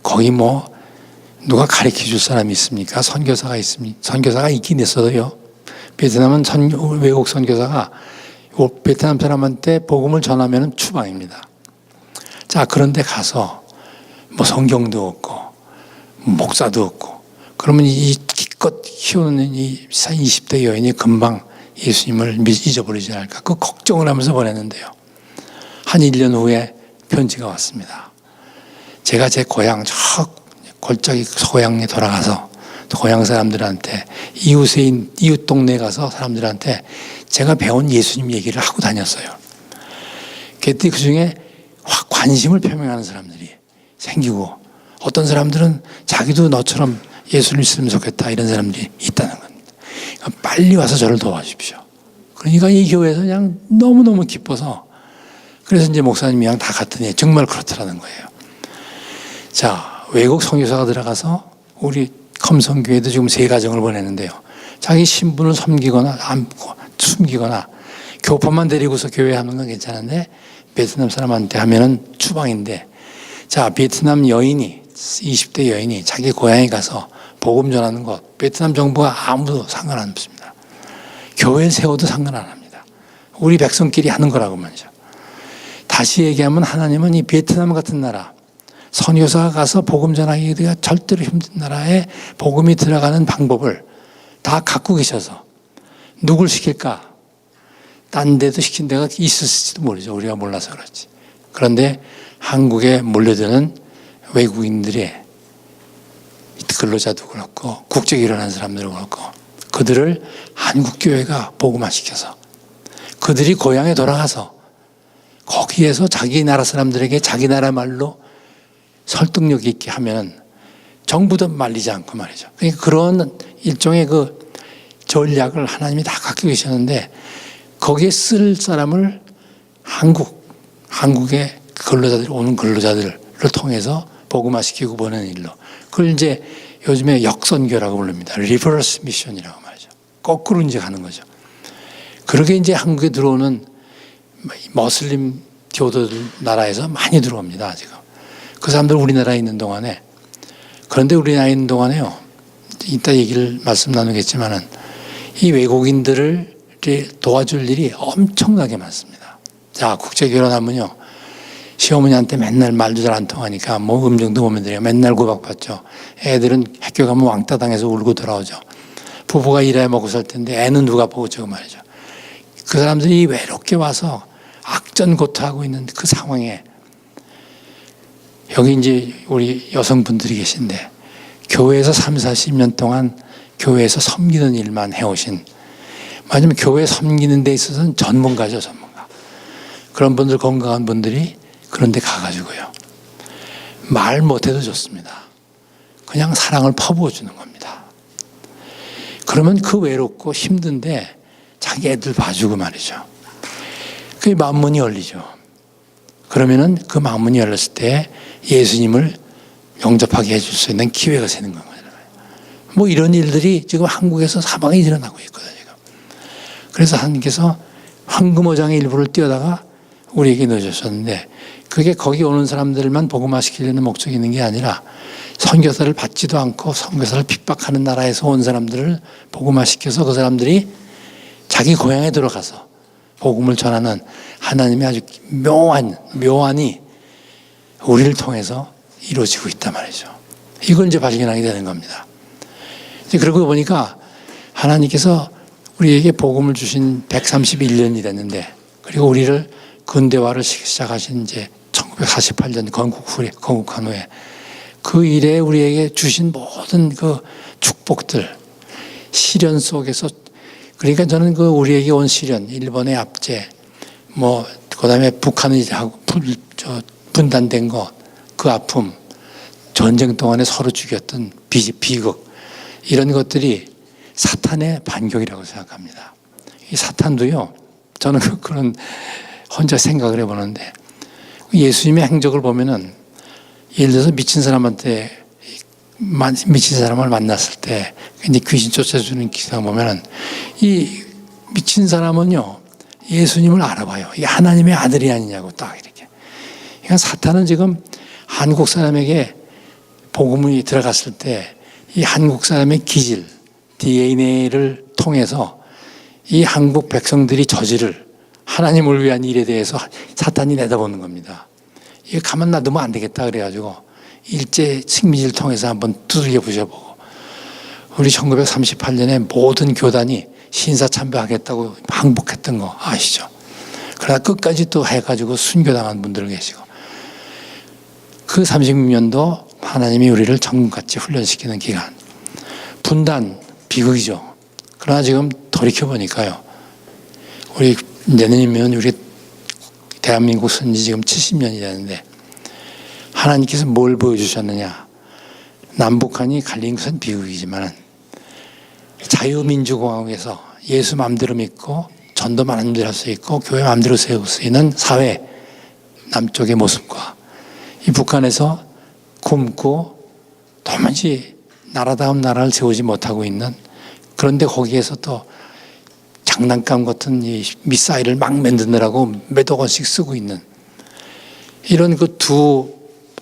Speaker 1: 거기 뭐 누가 가르쳐 줄 사람이 있습니까? 선교사가 있습니까? 선교사가 있긴 있어도요. 베트남은 외국 선교사가 베트남 사람한테 복음을 전하면 추방입니다. 자, 그런데 가서 뭐 성경도 없고 목사도 없고 그러면 이 기껏 키우는 이 20대 여인이 금방 예수님을 잊어버리지 않을까 그 걱정을 하면서 보냈는데요. 한 1년 후에 편지가 왔습니다. 제가 제 고향 골짜기 고향에 돌아가서 고향 사람들한테 이웃 동네에 가서 사람들한테 제가 배운 예수님 얘기를 하고 다녔어요. 그때 그중에 확 관심을 표명하는 사람들이 생기고 어떤 사람들은 자기도 너처럼 예수를 믿으면 좋겠다 이런 사람들이 있다는 겁니다. 그러니까 빨리 와서 저를 도와주십시오. 그러니까 이 교회에서 그냥 너무너무 기뻐서 그래서 이제 목사님이랑 다 갔더니 정말 그렇더라는 거예요. 자, 외국 선교사가 들어가서 우리 컴성교회도 지금 3가정을 보내는데요. 자기 신분을 숨기거나 교포만 데리고서 교회 하는 건 괜찮은데 베트남 사람한테 하면은 추방인데, 자, 베트남 여인이 20대 여인이 자기 고향에 가서 복음 전하는 것 베트남 정부가 아무도 상관 안 없습니다. 교회 세워도 상관 안 합니다. 우리 백성끼리 하는 거라고 말이죠. 다시 얘기하면 하나님은 이 베트남 같은 나라 선교사가 가서 복음 전하기가 절대로 힘든 나라에 복음이 들어가는 방법을 다 갖고 계셔서 누굴 시킬까? 딴 데도 시킨 데가 있을지도 모르죠. 우리가 몰라서 그렇지. 그런데 한국에 몰려드는 외국인들의 근로자도 그렇고 국적이 일어난 사람들도 그렇고 그들을 한국교회가 복음화시켜서 그들이 고향에 돌아가서 거기에서 자기 나라 사람들에게 자기 나라 말로 설득력 있게 하면 정부도 말리지 않고 말이죠. 그러니까 그런 일종의 그 전략을 하나님이 다 갖고 계셨는데 거기에 쓸 사람을 한국의 근로자들, 오는 근로자들을 통해서 복음화시키고 보내는 일로. 그걸 이제 요즘에 역선교라고 부릅니다. 리버스 미션이라고 말이죠. 거꾸로 이제 가는 거죠. 그렇게 이제 한국에 들어오는 머슬림 교도들 나라에서 많이 들어옵니다, 지금. 그 사람들 우리나라에 있는 동안에. 그런데 우리나라에 있는 동안에요. 이따 얘기를 말씀 나누겠지만은 이 외국인들을 도와줄 일이 엄청나게 많습니다. 자, 국제 결혼하면요. 시어머니한테 맨날 말도 잘 안 통하니까 뭐 음정도 오면 돼요. 맨날 구박받죠. 애들은 학교 가면 왕따 당해서 울고 돌아오죠. 부부가 일해 먹고 살 텐데 애는 누가 보고 저거 말이죠. 그 사람들이 외롭게 와서 악전고투하고 있는 그 상황에 여기 이제 우리 여성분들이 계신데 교회에서 30-40년 동안 교회에서 섬기는 일만 해오신, 맞으면 교회 섬기는 데 있어서는 전문가죠, 전문가. 그런 분들, 건강한 분들이 그런 데 가가지고요. 말 못해도 좋습니다. 그냥 사랑을 퍼부어 주는 겁니다. 그러면 그 외롭고 힘든데 자기 애들 봐주고 말이죠. 그 마음문이 열리죠. 그러면은 그 마음문이 열렸을 때 예수님을 영접하게 해줄 수 있는 기회가 생기는 거예요. 뭐 이런 일들이 지금 한국에서 사방에 일어나고 있거든요. 그래서 하나님께서 황금어장의 일부를 띄어다가 우리에게 넣어주셨는데 그게 거기 오는 사람들만 복음화시키려는 목적이 있는 게 아니라 선교사를 받지도 않고 선교사를 핍박하는 나라에서 온 사람들을 복음화시켜서 그 사람들이 자기 고향에 들어가서 복음을 전하는 하나님의 아주 묘안이 우리를 통해서 이루어지고 있단 말이죠. 이걸 이제 발견하게 되는 겁니다. 그러고 보니까 하나님께서 우리에게 복음을 주신 131년이 됐는데, 그리고 우리를 근대화를 시작하신 이제 1948년 건국한 후에 그 일에 우리에게 주신 모든 그 축복들, 시련 속에서, 그러니까 저는 그 우리에게 온 시련, 일본의 압제, 뭐 그다음에 북한이 분단된 것, 그 아픔, 전쟁 동안에 서로 죽였던 비극, 이런 것들이 사탄의 반격이라고 생각합니다. 이 사탄도요, 저는 그런 혼자 생각을 해보는데 예수님의 행적을 보면은 예를 들어서 미친 사람을 만났을 때 이제 귀신 쫓아주는 기상 보면은 이 미친 사람은요 예수님을 알아봐요. 이게 하나님의 아들이 아니냐고 딱 이렇게. 그러니까 사탄은 지금 한국 사람에게 복음이 들어갔을 때 이 한국 사람의 기질, DNA를 통해서 이 한국 백성들이 저지를 하나님을 위한 일에 대해서 사탄이 내다보는 겁니다. 이거 가만 놔두면 안 되겠다 그래가지고 일제 식민지를 통해서 한번 두들겨 부셔보고, 우리 1938년에 모든 교단이 신사참배하겠다고 항복했던 거 아시죠? 그러나 끝까지 또 해가지고 순교당한 분들 계시고, 그 36년도 하나님이 우리를 정금같이 훈련시키는 기간, 분단, 비극이죠. 그러나 지금 돌이켜보니까요, 우리 내년이면 우리 대한민국 선지 지금 70년이 되는데 하나님께서 뭘 보여주셨느냐. 남북한이 갈린 것은 비극이지만 자유민주공화국에서 예수 마음대로 믿고 전도 마음대로 할 수 있고 교회 마음대로 세울 수 있는 사회 남쪽의 모습과 이 북한에서 굶고 도무지 나라다운 나라를 세우지 못하고 있는, 그런데 거기에서 또 장난감 같은 이 미사일을 막 만드느라고 몇억 원씩 쓰고 있는 이런 그 두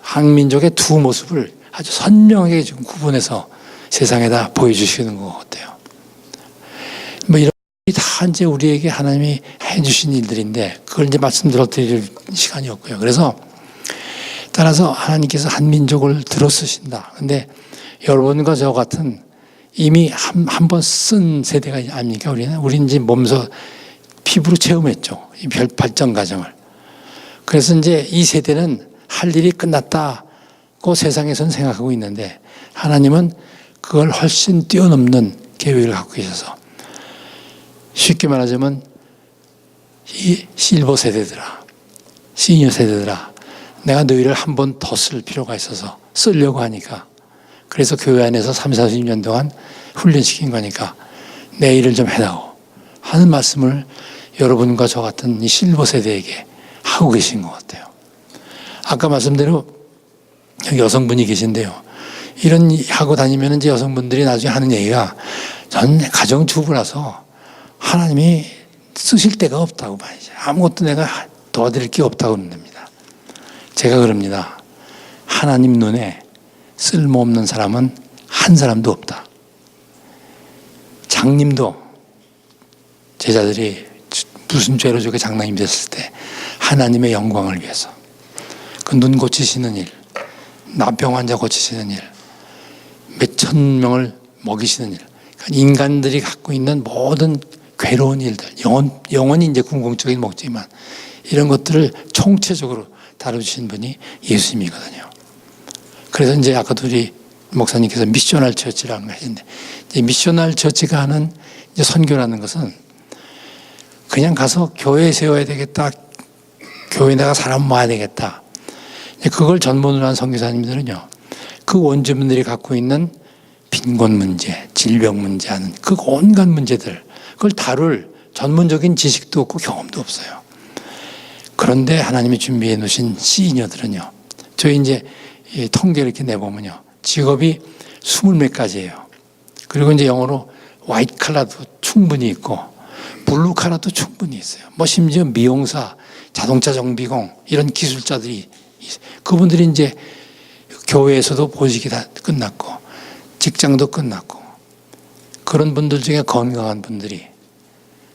Speaker 1: 한민족의 두 모습을 아주 선명하게 지금 구분해서 세상에다 보여주시는 것 같아요. 뭐 이런 다 이제 우리에게 하나님이 해주신 일들인데 그걸 이제 말씀드릴 시간이 없고요. 그래서 따라서 하나님께서 한 민족을 들어 쓰신다. 근데 여러분과 저 같은 이미 한 번 쓴 세대가 아닙니까? 우리는 이제 몸소 피부로 체험했죠. 이 발전 과정을. 그래서 이제 이 세대는 할 일이 끝났다고 세상에서는 생각하고 있는데 하나님은 그걸 훨씬 뛰어넘는 계획을 갖고 계셔서 쉽게 말하자면 이 실버 세대들아, 시니어 세대들아, 내가 너희를 한 번 더 쓸 필요가 있어서 쓰려고 하니까, 그래서 교회 안에서 30, 40년 동안 훈련시킨 거니까 내 일을 좀 해다오 하는 말씀을 여러분과 저 같은 이 실버 세대에게 하고 계신 것 같아요. 아까 말씀대로 여기 여성분이 계신데요. 이런 하고 다니면 이제 여성분들이 나중에 하는 얘기가 전 가정주부라서 하나님이 쓰실 데가 없다고 말이죠. 아무것도 내가 도와드릴 게 없다고 그럽니다. 제가 그럽니다. 하나님 눈에 쓸모없는 사람은 한 사람도 없다. 장님도 제자들이 무슨 죄로 저게 장남이 됐을 때 하나님의 영광을 위해서 그 눈 고치시는 일, 나병 환자 고치시는 일, 몇천 명을 먹이시는 일, 그러니까 인간들이 갖고 있는 모든 괴로운 일들, 영원히 이제 궁극적인 목적이지만 이런 것들을 총체적으로 다루신 분이 예수님이거든요. 그래서 이제 아까도 우리 목사님께서 미셔널 처치라는 걸 하시는데, 미셔널 처치가 하는 이제 선교라는 것은 그냥 가서 교회 세워야 되겠다, 교회에다가 사람 모아야 되겠다, 그걸 전문으로 한 선교사님들은요, 그 원주민들이 갖고 있는 빈곤 문제, 질병 문제 하는 그 온갖 문제들, 그걸 다룰 전문적인 지식도 없고 경험도 없어요. 그런데 하나님이 준비해 놓으신 시니어들은요, 저희 이제 통계를 이렇게 내보면요, 직업이 20몇 가지예요. 그리고 이제 영어로 화이트 칼라도 충분히 있고, 블루 칼라도 충분히 있어요. 뭐 심지어 미용사, 자동차 정비공, 이런 기술자들이, 그분들이 이제 교회에서도 보직이 다 끝났고, 직장도 끝났고, 그런 분들 중에 건강한 분들이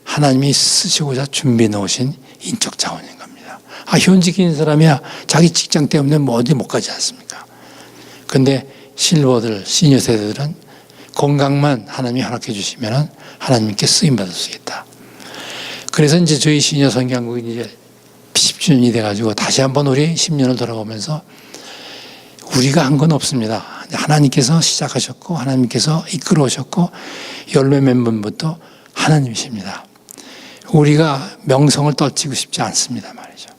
Speaker 1: 하나님이 쓰시고자 준비해 놓으신 인적 자원인 겁니다. 현직인 사람이야 자기 직장 때문에 뭐 어디 못 가지 않습니까? 근데 실버들, 시니어 세대들은 건강만 하나님이 허락해 주시면 하나님께 쓰임받을 수 있다. 그래서 이제 저희 시니어 선교한국이 이제 10주년이 돼가지고 다시 한번 우리 10년을 돌아보면서 우리가 한 건 없습니다. 하나님께서 시작하셨고 하나님께서 이끌어 오셨고 열매 맺은 분부터 하나님이십니다. 우리가 명성을 떨치고 싶지 않습니다 말이죠.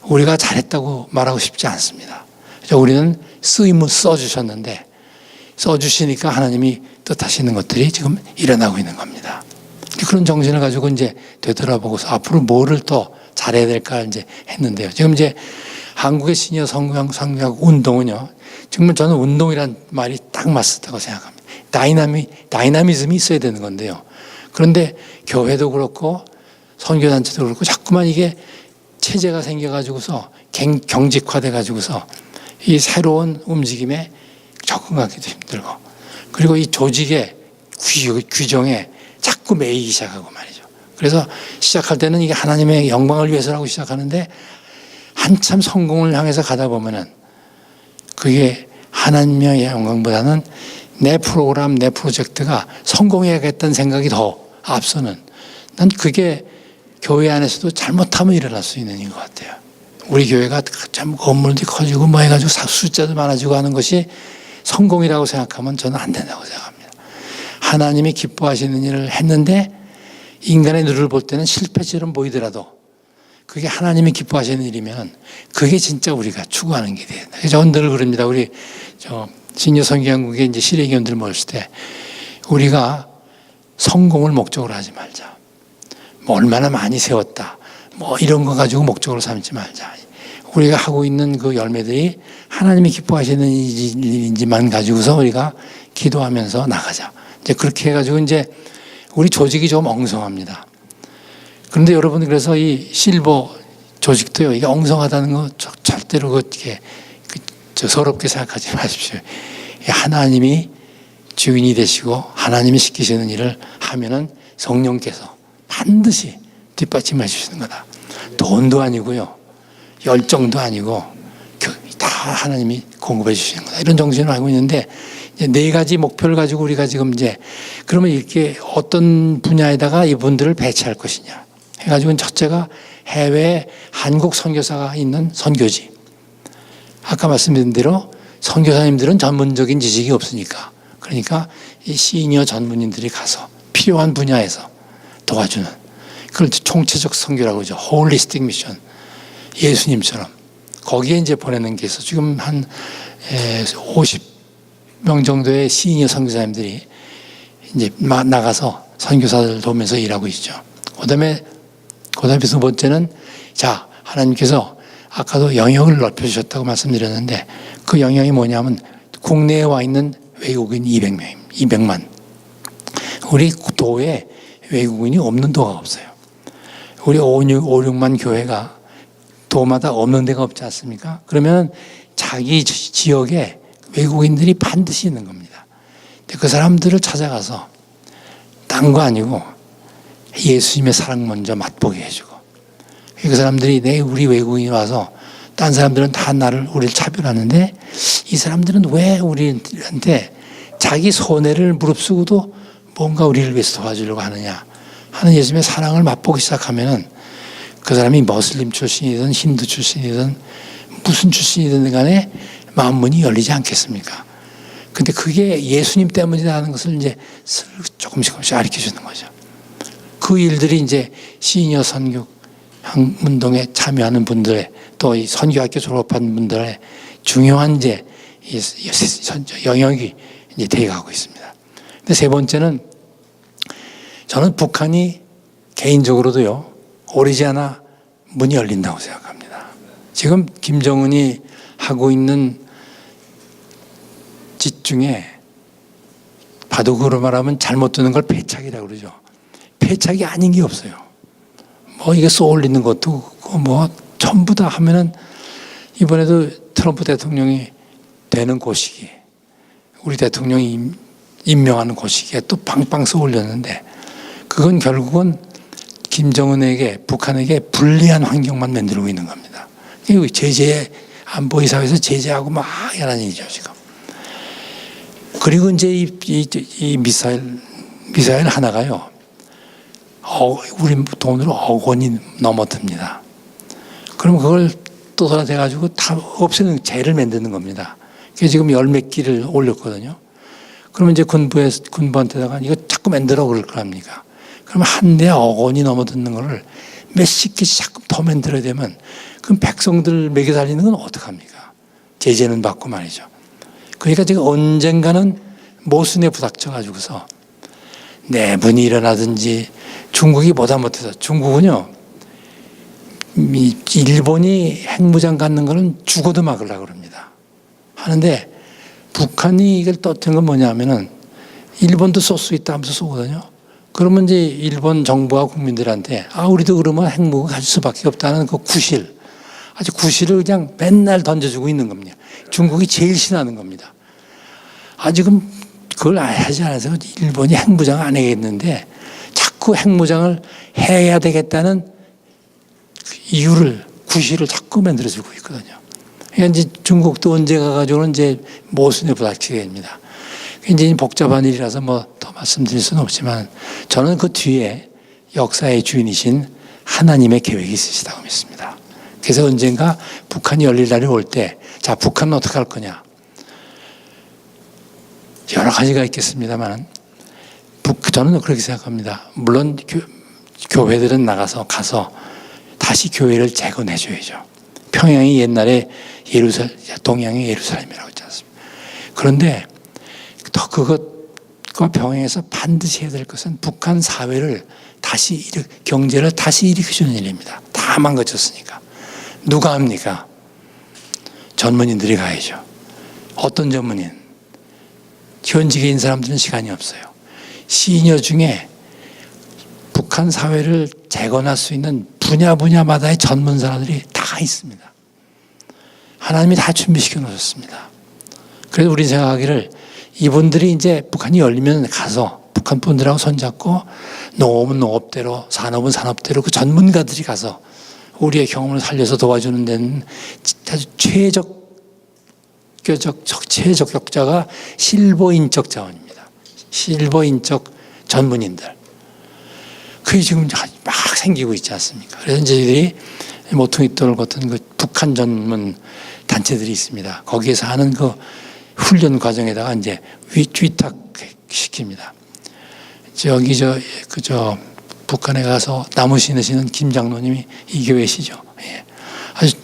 Speaker 1: 우리가 잘했다고 말하고 싶지 않습니다. 우리는 쓰임을 써주셨는데 써주시니까 하나님이 뜻하시는 것들이 지금 일어나고 있는 겁니다. 그런 정신을 가지고 이제 되돌아보고서 앞으로 뭐를 더 잘해야 될까 이제 했는데요. 지금 이제 한국의 시니어 성교학 운동은요, 정말 저는 운동이란 말이 딱 맞다고 생각합니다. 다이나미즘이 있어야 되는 건데요. 그런데 교회도 그렇고 선교단체도 그렇고 자꾸만 이게 체제가 생겨가지고서 경직화돼가지고서 이 새로운 움직임에 적응하기도 힘들고, 그리고 이 조직의 규정에 자꾸 매이기 시작하고 말이죠. 그래서 시작할 때는 이게 하나님의 영광을 위해서라고 시작하는데 한참 성공을 향해서 가다 보면은 그게 하나님의 영광보다는 내 프로그램, 내 프로젝트가 성공해야겠다는 생각이 더 앞서는, 난 그게 교회 안에서도 잘못하면 일어날 수 있는 것 같아요. 우리 교회가 참 건물도 커지고 뭐 해가지고 숫자도 많아지고 하는 것이 성공이라고 생각하면 저는 안 된다고 생각합니다. 하나님이 기뻐하시는 일을 했는데 인간의 눈을 볼 때는 실패처럼 보이더라도 그게 하나님이 기뻐하시는 일이면 그게 진짜 우리가 추구하는 게 돼요. 저는 늘 그럽니다. 우리 시니어 선교연구회 이제 실행위원들 모였을 때 우리가 성공을 목적으로 하지 말자. 뭐 얼마나 많이 세웠다. 뭐 이런 거 가지고 목적으로 삼지 말자. 우리가 하고 있는 그 열매들이 하나님이 기뻐하시는 일인지만 가지고서 우리가 기도하면서 나가자. 이제 그렇게 해가지고 이제 우리 조직이 좀 엉성합니다. 그런데 여러분, 그래서 이 실버 조직도요, 이게 엉성하다는 거 절대로 그렇게 서럽게 생각하지 마십시오. 하나님이 주인이 되시고 하나님이 시키시는 일을 하면은 성령께서 반드시 뒷받침해 주시는 거다. 돈도 아니고요, 열정도 아니고 다 하나님이 공급해 주시는 거다. 이런 정신을 알고 있는데, 이제 네 가지 목표를 가지고 우리가 지금 이제 그러면 이렇게 어떤 분야에다가 이분들을 배치할 것이냐 해가지고, 첫째가 해외 한국 선교사가 있는 선교지. 아까 말씀드린 대로 선교사님들은 전문적인 지식이 없으니까, 그러니까 이 시니어 전문인들이 가서 필요한 분야에서 도와주는, 그걸 총체적 선교라고 하죠. 홀리스틱 미션. 예수님처럼 거기에 이제 보내는 게 있어. 지금 한 50명 정도의 시니어 선교사님들이 이제 나가서 선교사들 도우면서 일하고 있죠. 그다음에 두 번째는, 자, 하나님께서 아까도 영역을 넓혀주셨다고 말씀드렸는데, 그 영역이 뭐냐면 국내에 와 있는 외국인 200만. 우리 도에 외국인이 없는 도가 없어요. 우리 5, 6만 교회가 도마다 없는 데가 없지 않습니까? 그러면 자기 지역에 외국인들이 반드시 있는 겁니다. 그 사람들을 찾아가서 딴 거 아니고 예수님의 사랑 먼저 맛보게 해주고, 그 사람들이 우리 외국인이 와서 딴 사람들은 다 우리를 차별하는데 이 사람들은 왜 우리한테 자기 손해를 무릅쓰고도 뭔가 우리를 위해서 도와주려고 하느냐 하는 예수님의 사랑을 맛보기 시작하면은, 그 사람이 머슬림 출신이든 힌두 출신이든 무슨 출신이든 간에 마음 문이 열리지 않겠습니까? 근데 그게 예수님 때문이라는 것을 이제 조금씩 가르쳐 주는 거죠. 그 일들이 이제 시니어 선교 운동에 참여하는 분들의, 또 이 선교학교 졸업한 분들의 중요한 이제 영역이 이제 되어가고 있습니다. 근데 세 번째는, 저는 북한이 개인적으로도요, 오래지 않아 문이 열린다고 생각합니다. 지금 김정은이 하고 있는 짓 중에 바둑으로 말하면 잘못 두는 걸 패착이라고 그러죠. 패착이 아닌 게 없어요. 뭐 이게 쏘올리는 것도 뭐 전부 다 하면은, 이번에도 트럼프 대통령이 되는 그 시기에, 우리 대통령이 임명하는 그 시기에 또 빵빵 쏘올렸는데, 그건 결국은 김정은에게, 북한에게 불리한 환경만 만들고 있는 겁니다. 제재, 안보이사회에서 제재하고 막 하는 일이죠, 지금. 그리고 이제 이 미사일 하나가요, 우리 돈으로 1억 원이 넘어듭니다. 그럼 그걸 또 돌아대가지고 다 없애는, 재를 만드는 겁니다. 그게 지금 열 몇 기를 올렸거든요. 그러면 이제 군부한테다가 이거 자꾸 만들어 그럴 거랍니까? 그러면 한 대에 1억 원이 넘어드는 거를 몇십 개씩 자꾸 더 만들어야 되면, 그럼 백성들 먹여 살리는 건 어떡합니까? 제재는 받고 말이죠. 그러니까 지금 언젠가는 모순에 부닥쳐가지고서 내분이 일어나든지, 중국이 보다 못해서, 중국은요, 일본이 핵무장 갖는 거는 죽어도 막으려고 합니다. 하는데 북한이 이걸 떠든 건 뭐냐면은, 일본도 쏠 수 있다 하면서 쏘거든요. 그러면 이제 일본 정부와 국민들한테, 우리도 그러면 핵무기 가질 수밖에 없다는 그 구실, 아주 구실을 그냥 맨날 던져주고 있는 겁니다. 중국이 제일 싫어하는 겁니다. 지금 그걸 하지 않아서 일본이 핵무장 안 하겠는데 자꾸 핵무장을 해야 되겠다는 이유를, 구실을 자꾸 만들어주고 있거든요. 그러니까 이제 중국도 언제 가가지고는 이제 모순에 부닥치게 됩니다. 굉장히 복잡한 일이라서 뭐 더 말씀드릴 수는 없지만, 저는 그 뒤에 역사의 주인이신 하나님의 계획이 있으시다고 믿습니다. 그래서 언젠가 북한이 열릴 날이 올 때, 자, 북한은 어떻게 할 거냐? 여러 가지가 있겠습니다만, 저는 그렇게 생각합니다. 물론 교회들은 가서 다시 교회를 재건해줘야죠. 평양이 옛날에 동양의 예루살렘이라고 했지 않습니까? 그런데 더 그것과 병행해서 반드시 해야 될 것은 북한 사회를 경제를 다시 일으켜주는 일입니다. 다 망가졌으니까. 누가 합니까? 전문인들이 가야죠. 어떤 전문인? 현직에 있는 사람들은 시간이 없어요. 시니어 중에 북한 사회를 재건할 수 있는 분야마다의 전문 사람들이 다 있습니다. 하나님이 다 준비시켜 놓으셨습니다. 그래서 우리 생각하기를 이분들이 이제 북한이 열리면 가서 북한 분들하고 손잡고 농업은 농업대로 산업은 산업대로 그 전문가들이 가서 우리의 경험을 살려서 도와주는 데는 아주 최적격자가 실버인적 자원입니다. 실버인적 전문인들. 그게 지금 막 생기고 있지 않습니까? 그래서 저희들이 모퉁이돌 같은 그 북한 전문 단체들이 있습니다. 거기에서 하는 그 훈련 과정에다가 이제 위탁시킵니다. 북한에 가서 나무 심으시는 김 장로님이 이 교회시죠. 예. 아주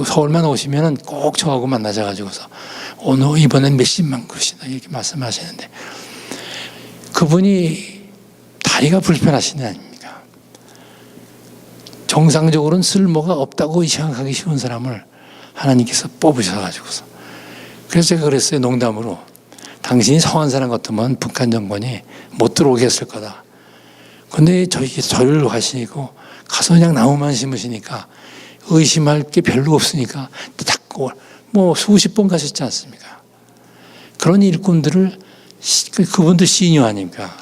Speaker 1: 서울만 오시면은 꼭 저하고 만나셔가지고서 오늘 이번엔 몇십만 그릇이다 이렇게 말씀하시는데 그분이 다리가 불편하신 애 아닙니까? 정상적으로는 쓸모가 없다고 생각하기 쉬운 사람을 하나님께서 뽑으셔가지고서 그래서 제가 그랬어요. 농담으로 당신이 성한 사람 같으면 북한 정권이 못 들어오게 했을 거다. 근데 절을 하시고 가서 그냥 나무만 심으시니까 의심할 게 별로 없으니까 딱 뭐 수십 번 가셨지 않습니까? 그런 일꾼들을 그분들 시니어 아닙니까?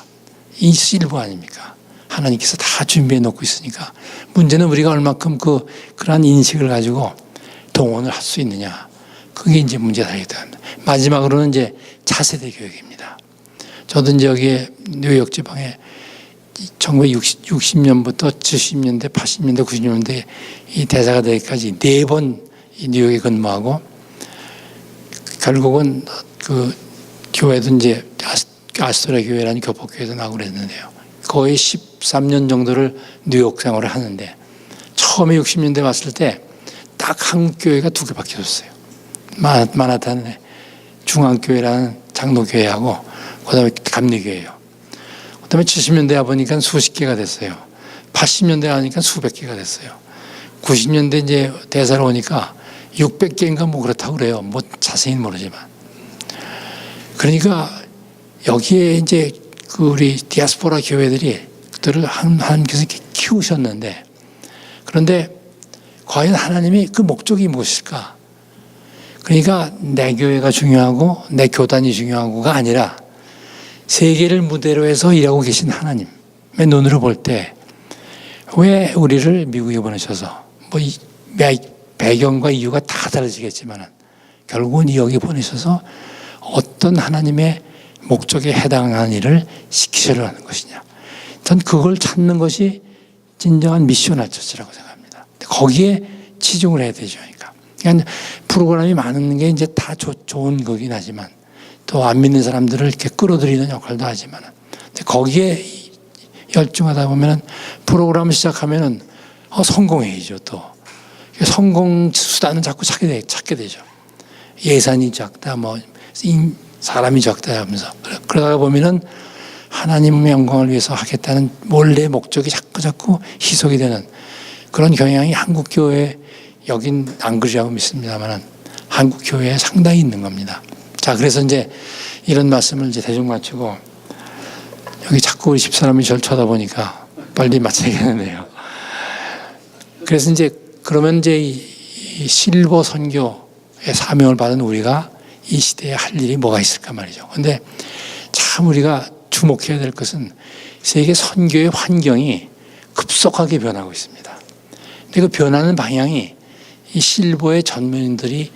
Speaker 1: 이 실버 아닙니까? 하나님께서 다 준비해 놓고 있으니까 문제는 우리가 얼마큼 그러한 인식을 가지고 동원을 할 수 있느냐. 그게 이제 문제가 되겠다. 마지막으로는 이제 차세대 교육입니다. 저도 이제 여기에 뉴욕 지방에 1960년부터 70년대, 80년대, 90년대 이 대사가 되기까지 4번 이 뉴욕에 근무하고 결국은 그 교회도 이제 아스토라 교회라는 교포교회도 나오고 그랬는데요. 거의 13년 정도를 뉴욕 생활을 하는데 처음에 60년대 왔을 때 딱 한국 교회가 2개밖에 없었어요. 마나탄에 중앙교회라는 장로교회하고 그다음에 감리교회예요. 그다음에 70년대 와보니까 수십 개가 됐어요. 80년대 하니까 수백 개가 됐어요. 90년대 이제 대사로 오니까 600개인가 뭐 그렇다고 그래요. 뭐 자세히는 모르지만. 그러니까 여기에 이제 그 우리 디아스포라 교회들이 그들을 하나님께서 키우셨는데 그런데 과연 하나님이 그 목적이 무엇일까? 그러니까 내 교회가 중요하고 내 교단이 중요하고가 아니라 세계를 무대로 해서 일하고 계신 하나님의 눈으로 볼 때 왜 우리를 미국에 보내셔서 뭐 배경과 이유가 다 다르시겠지만 결국은 여기 보내셔서 어떤 하나님의 목적에 해당하는 일을 시키시려는 것이냐. 전 그걸 찾는 것이 진정한 미셔널 처치라고 생각합니다. 거기에 치중을 해야 되죠. 그러니까 프로그램이 많은 게 이제 다 좋은 거긴 하지만 또 안 믿는 사람들을 이렇게 끌어들이는 역할도 하지만 거기에 열중하다 보면은 프로그램을 시작하면은 성공해야죠. 또 성공 수단은 자꾸 찾게 되죠. 예산이 작다, 뭐 사람이 적다 하면서 그러다가 보면은 하나님의 영광을 위해서 하겠다는 원래 목적이 자꾸 희석이 되는 그런 경향이 한국 교회 여긴 안 그러라고 믿습니다만 한국 교회에 상당히 있는 겁니다. 자, 그래서 이제 이런 말씀을 이제 대충 마치고 여기 자꾸 우리 집사람이 저를 쳐다보니까 빨리 마쳐야겠는데요. 그래서 이제 그러면 이제 이 실버 선교의 사명을 받은 우리가 이 시대에 할 일이 뭐가 있을까 말이죠. 그런데 참 우리가 주목해야 될 것은 세계 선교의 환경이 급속하게 변하고 있습니다. 근데 그 변하는 방향이 이 실버의 전문인들이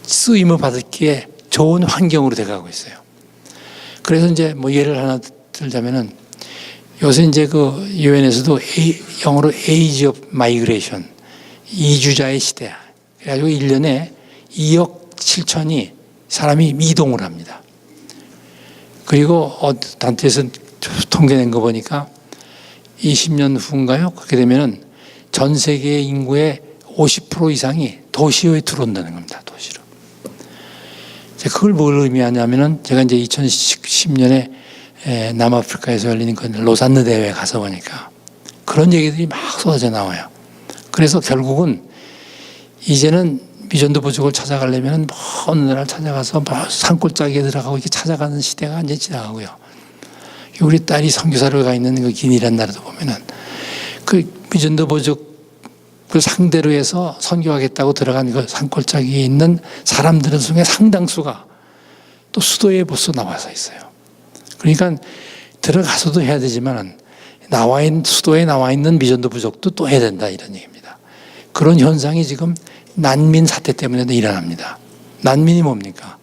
Speaker 1: 쓰임을 받기에 좋은 환경으로 돼가고 있어요. 그래서 이제 뭐 예를 하나 들자면은 요새 이제 그 유엔에서도 영어로 Age of Migration, 이주자의 시대. 그래가지고 1년에 2억 7천이 사람이 이동을 합니다. 그리고 단체에서 통계낸 거 보니까 20년 후인가요? 그렇게 되면은 전 세계 인구의 50% 이상이 도시에 들어온다는 겁니다. 도시로. 그걸 뭘 의미하냐면은 제가 이제 2010년에 남아프리카에서 열리는 그 로산느 대회에 가서 보니까 그런 얘기들이 막 쏟아져 나와요. 그래서 결국은 이제는 미전도 부족을 찾아가려면 먼 나라를 찾아가서 산골짜기에 들어가고 이렇게 찾아가는 시대가 이제 지나가고요. 우리 딸이 선교사를 가 있는 그 기니라는 나라도 보면은 그 미전도 부족을 상대로 해서 선교하겠다고 들어간 그 산골짜기에 있는 사람들 중에 상당수가 또 수도에 벌써 나와서 있어요. 그러니까 들어가서도 해야 되지만 수도에 나와 있는 미전도 부족도 또 해야 된다 이런 얘기입니다. 그런 현상이 지금 난민 사태 때문에도 일어납니다. 난민이 뭡니까?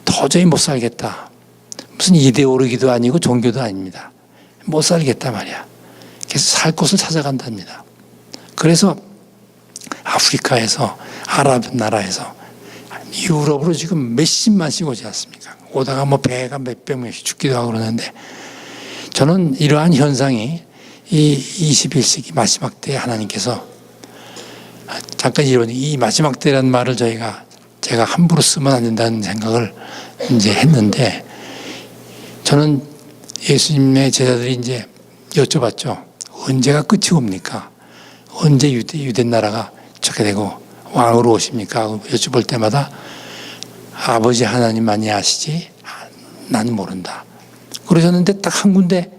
Speaker 1: 도저히 못 살겠다. 무슨 이데올로기도 아니고 종교도 아닙니다. 못 살겠다 말이야. 그래서 살 곳을 찾아간답니다. 그래서 아프리카에서 아랍 나라에서 유럽으로 지금 몇십만씩 오지 않습니까? 오다가 뭐 배가 몇백 명씩 죽기도 하고 그러는데 저는 이러한 현상이 이 21세기 마지막 때에 하나님께서 잠깐 이 마지막 때라는 말을 제가 함부로 쓰면 안 된다는 생각을 이제 했는데 저는 예수님의 제자들이 이제 여쭤봤죠. 언제가 끝이 옵니까? 언제 유대 나라가 저게 되고 왕으로 오십니까? 여쭤볼 때마다 아버지 하나님만이 아시지 나는 모른다. 그러셨는데 딱 한 군데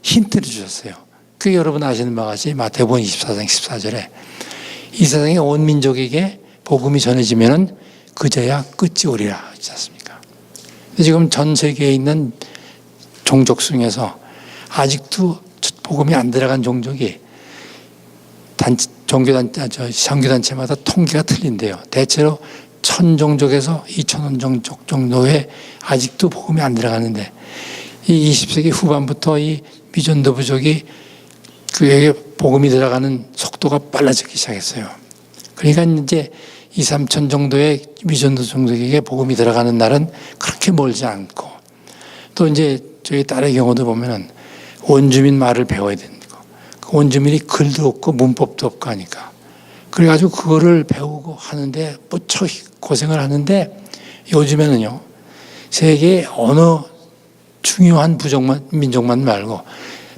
Speaker 1: 힌트를 주셨어요. 그게 여러분 아시는 바와 같이 마태복음 24장 14절에 이 세상의 온 민족에게 복음이 전해지면은 그제야 끝이 오리라 하지 않습니까? 지금 전 세계에 있는 종족 중에서 아직도 복음이 안 들어간 종족이 선교단체마다 통계가 틀린데요. 대체로 1000종족에서 2000종족 정도에 아직도 복음이 안 들어가는데 이 20세기 후반부터 이 미전도 부족이 그에게 복음이 들어가는 속도가 빨라지기 시작했어요. 그러니까 이제 2, 3천 정도의 미전도 종족에게 복음이 들어가는 날은 그렇게 멀지 않고 또 이제 저희 딸의 경우도 보면은 원주민 말을 배워야 되는 거. 그 원주민이 글도 없고 문법도 없고 하니까. 그래가지고 그거를 배우고 하는데 무척 고생을 하는데 요즘에는요, 세계의 어느 중요한 민족만 말고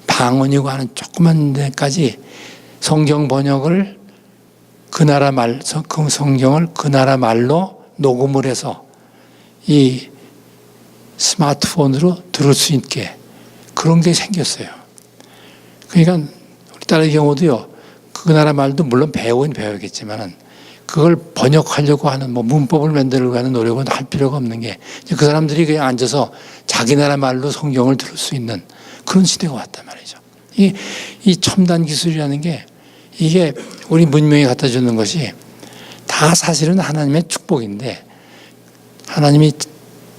Speaker 1: 방언이고 하는 조그만 데까지 성경 번역을 그 나라 그 성경을 그 나라 말로 녹음을 해서 이 스마트폰으로 들을 수 있게 그런 게 생겼어요. 그러니까 우리 딸의 경우도요, 그 나라 말도 물론 배우겠지만은 그걸 번역하려고 하는 문법을 만들려고 하는 노력은 할 필요가 없는 게 그 사람들이 그냥 앉아서 자기 나라 말로 성경을 들을 수 있는 그런 시대가 왔단 말이죠. 이 첨단 기술이라는 게 이게 우리 문명이 갖다 주는 것이 다 사실은 하나님의 축복인데 하나님이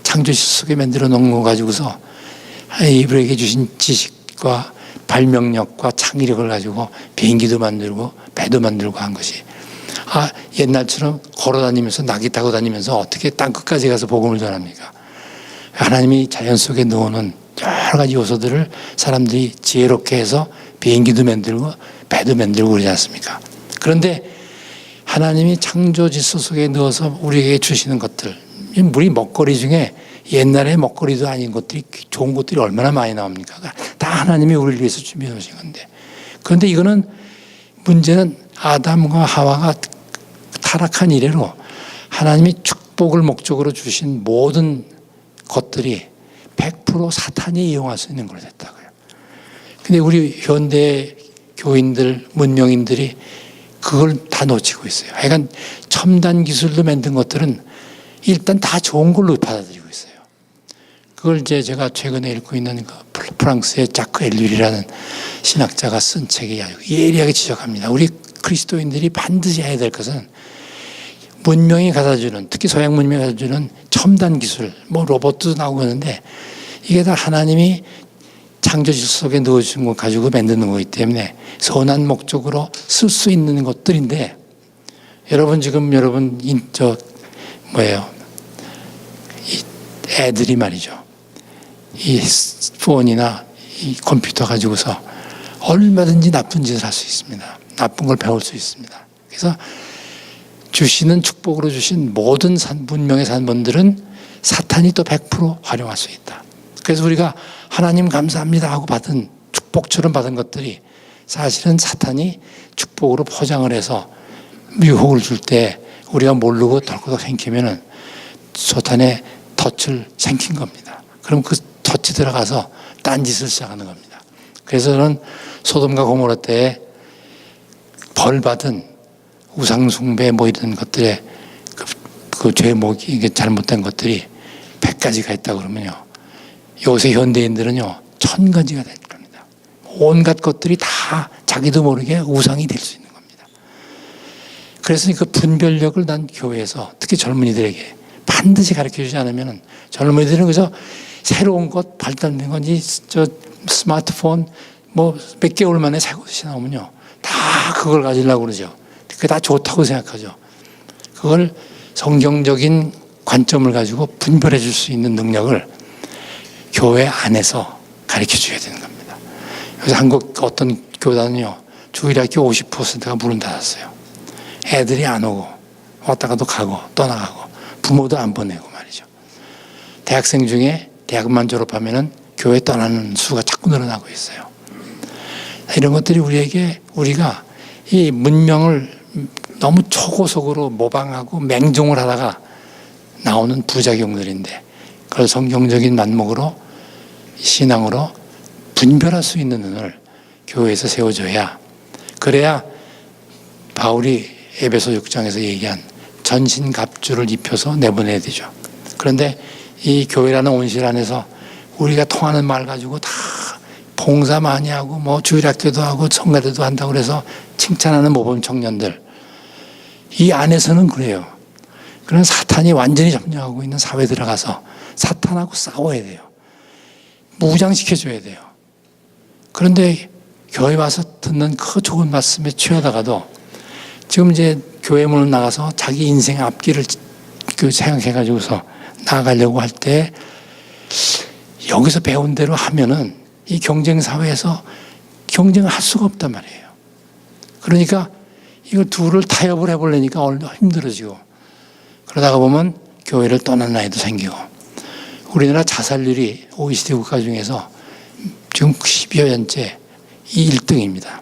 Speaker 1: 창조시 속에 만들어 놓은 거 가지고서 이브에게 주신 지식과 발명력과 창의력을 가지고 비행기도 만들고 배도 만들고 한 것이 옛날처럼 걸어다니면서 낙이 타고 다니면서 어떻게 땅끝까지 가서 복음을 전합니까? 하나님이 자연 속에 넣어놓은 여러 가지 요소들을 사람들이 지혜롭게 해서 비행기도 만들고 배도 만들고 그러지 않습니까? 그런데 하나님이 창조 질서 속에 넣어서 우리에게 주시는 것들, 우리 먹거리 중에 옛날에 먹거리도 아닌 것들이 좋은 것들이 얼마나 많이 나옵니까? 다 하나님이 우리를 위해서 준비해 놓으신 건데. 그런데 이거는 문제는 아담과 하와가 타락한 이래로 하나님이 축복을 목적으로 주신 모든 것들이 100% 사탄이 이용할 수 있는 걸 됐다고요. 근데 우리 현대 교인들, 문명인들이 그걸 다 놓치고 있어요. 하여간 첨단 기술로 만든 것들은 일단 다 좋은 걸로 받아들이고 있어요. 그걸 이제 제가 최근에 읽고 있는 그 프랑스의 자크 엘률이라는 신학자가 쓴 책이 아주 예리하게 지적합니다. 우리 그리스도인들이 반드시 해야 될 것은 문명이 가져주는, 특히 서양 문명이 가져주는 첨단 기술, 로봇도 나오고 하는데 이게 다 하나님이 창조질 속에 넣어준 것 가지고 만드는 거기 때문에 선한 목적으로 쓸 수 있는 것들인데 여러분 이 애들이 말이죠. 이 폰이나 이 컴퓨터 가지고서 얼마든지 나쁜 짓을 할 수 있습니다. 나쁜 걸 배울 수 있습니다. 그래서 주시는 축복으로 주신 모든 문명의 산본들은 사탄이 또 100% 활용할 수 있다. 그래서 우리가 하나님 감사합니다 하고 받은 축복처럼 받은 것들이 사실은 사탄이 축복으로 포장을 해서 유혹을 줄 때 우리가 모르고 덜컥 생기면은 사탄의 덫을 생긴 겁니다. 그럼 그 덫에 들어가서 딴짓을 시작하는 겁니다. 그래서 저는 소돔과 고모라 때에 벌받은 우상숭배 뭐 이런 것들의 그 죄목이 이게 잘못된 것들이 100가지가 있다 그러면요. 요새 현대인들은요 1000가지가 될 겁니다. 온갖 것들이 다 자기도 모르게 우상이 될 수 있는 겁니다. 그래서 그 분별력을 난 교회에서 특히 젊은이들에게 반드시 가르쳐 주지 않으면 젊은이들은 그래서 새로운 것 발달된 건지 저 스마트폰 뭐 몇 개월 만에 새 것이 나오면요 다 그걸 가지려고 그러죠. 그게 다 좋다고 생각하죠. 그걸 성경적인 관점을 가지고 분별해 줄 수 있는 능력을 교회 안에서 가르쳐 줘야 되는 겁니다. 그래서 한국 어떤 교단은요 주일학교 50%가 문을 닫았어요. 애들이 안 오고 왔다가도 가고 떠나가고 부모도 안 보내고 말이죠. 대학생 중에 대학만 졸업하면은 교회 떠나는 수가 자꾸 늘어나고 있어요. 이런 것들이 우리가 이 문명을 너무 초고속으로 모방하고 맹종을 하다가 나오는 부작용들인데 그걸 성경적인 만목으로 신앙으로 분별할 수 있는 눈을 교회에서 세워줘야 그래야 바울이 에베소 6장에서 얘기한 전신갑주를 입혀서 내보내야 되죠. 그런데 이 교회라는 온실 안에서 우리가 통하는 말 가지고 다 봉사 많이 하고 뭐 주일학교도 하고 성가대도 한다고 그래서 칭찬하는 모범 청년들 이 안에서는 그래요. 그런 사탄이 완전히 점령하고 있는 사회에 들어가서 사탄하고 싸워야 돼요. 무장시켜줘야 돼요. 그런데 교회 와서 듣는 그 좋은 말씀에 취하다가도 지금 이제 교회 문을 나가서 자기 인생의 앞길을 생각해가지고서 나아가려고 할 때 여기서 배운 대로 하면은 이 경쟁 사회에서 경쟁을 할 수가 없단 말이에요. 그러니까 이걸 둘을 타협을 해보려니까 힘들어지고 그러다가 보면 교회를 떠나는 아이도 생기고 우리나라 자살률이 OECD 국가 중에서 지금 10여 년째 이 1등입니다.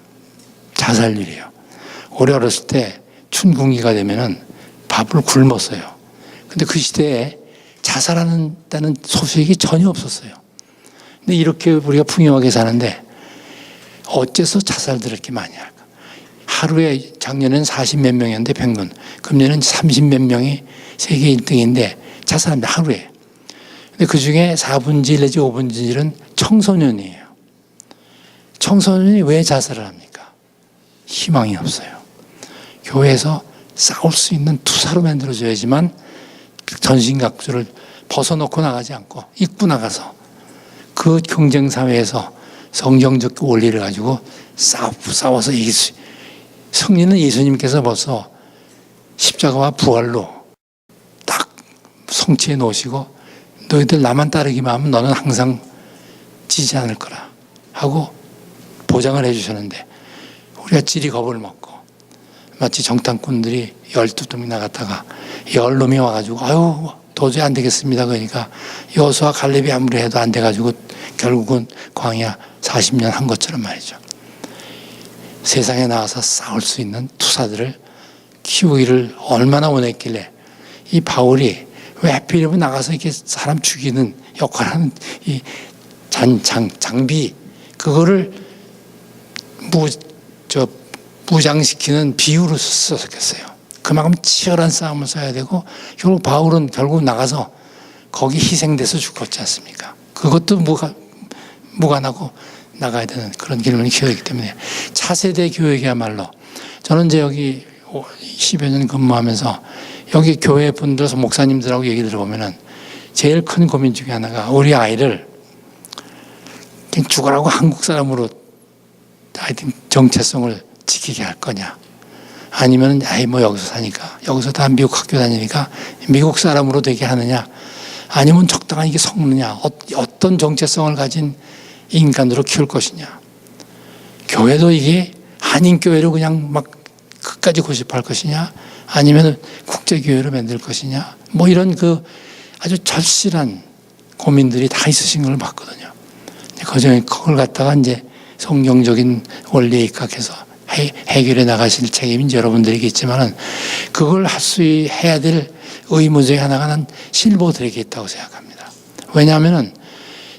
Speaker 1: 자살률이요. 올해 어렸을 때 춘궁기가 되면은 밥을 굶었어요. 근데 그 시대에 자살한다는 소식이 전혀 없었어요. 근데 이렇게 우리가 풍요하게 사는데 어째서 자살들을 이렇게 많이 할까? 하루에 작년에는 40몇 명이었는데 평균 금년은 30몇 명이 세계 1등인데 자살합니다. 하루에. 근데 그중에 4분의 1 내지 5분의 1은 청소년이에요. 청소년이 왜 자살을 합니까? 희망이 없어요. 교회에서 싸울 수 있는 투사로 만들어줘야지만 전신갑주를 벗어놓고 나가지 않고 입고 나가서 그 경쟁사회에서 성경적 원리를 가지고 싸워서 이길 수 승리는 예수님께서 벌써 십자가와 부활로 딱 성취해 놓으시고 너희들 나만 따르기만 하면 너는 항상 지지 않을 거라 하고 보장을 해 주셨는데 우리가 찌리 겁을 먹고 마치 정탐꾼들이 12놈이 나갔다가 10놈이 와가지고 아유 도저히 안 되겠습니다. 그러니까 여호수아 갈렙이 아무리 해도 안 돼가지고 결국은 광야 40년 한 것처럼 말이죠. 세상에 나와서 싸울 수 있는 투사들을 키우기를 얼마나 원했길래 이 바울이 왜 하필이면 나가서 이렇게 사람 죽이는 역할하는 이 장비 그거를 무장시키는 비유로 썼겠어요. 그만큼 치열한 싸움을 써야 되고 결국 바울은 결국 나가서 거기 희생돼서 죽었지 않습니까? 그것도 무관하고 나가야 되는 그런 길을 키워야 때문에 차세대 교육이야말로 저는 이제 여기 10여 년 근무하면서 여기 교회 분들, 목사님들하고 얘기 들어보면은 제일 큰 고민 중에 하나가 우리 아이를 그냥 죽으라고 한국 사람으로 하여튼 정체성을 지키게 할 거냐. 아니면 아이 뭐 여기서 사니까 여기서 다 미국 학교 다니니까 미국 사람으로 되게 하느냐. 아니면 적당한 이게 섞느냐. 어떤 정체성을 가진 인간으로 키울 것이냐. 교회도 이게 한인교회를 그냥 막 끝까지 고집할 것이냐, 아니면 국제교회로 만들 것이냐, 뭐 이런 그 아주 절실한 고민들이 다 있으신 걸 봤거든요. 그걸 갖다가 이제 성경적인 원리에 입각해서 해결해 나가실 책임이 여러분들에게 있지만은 그걸 해야 될 의무 중에 하나가 난 실보들에게 있다고 생각합니다. 왜냐하면은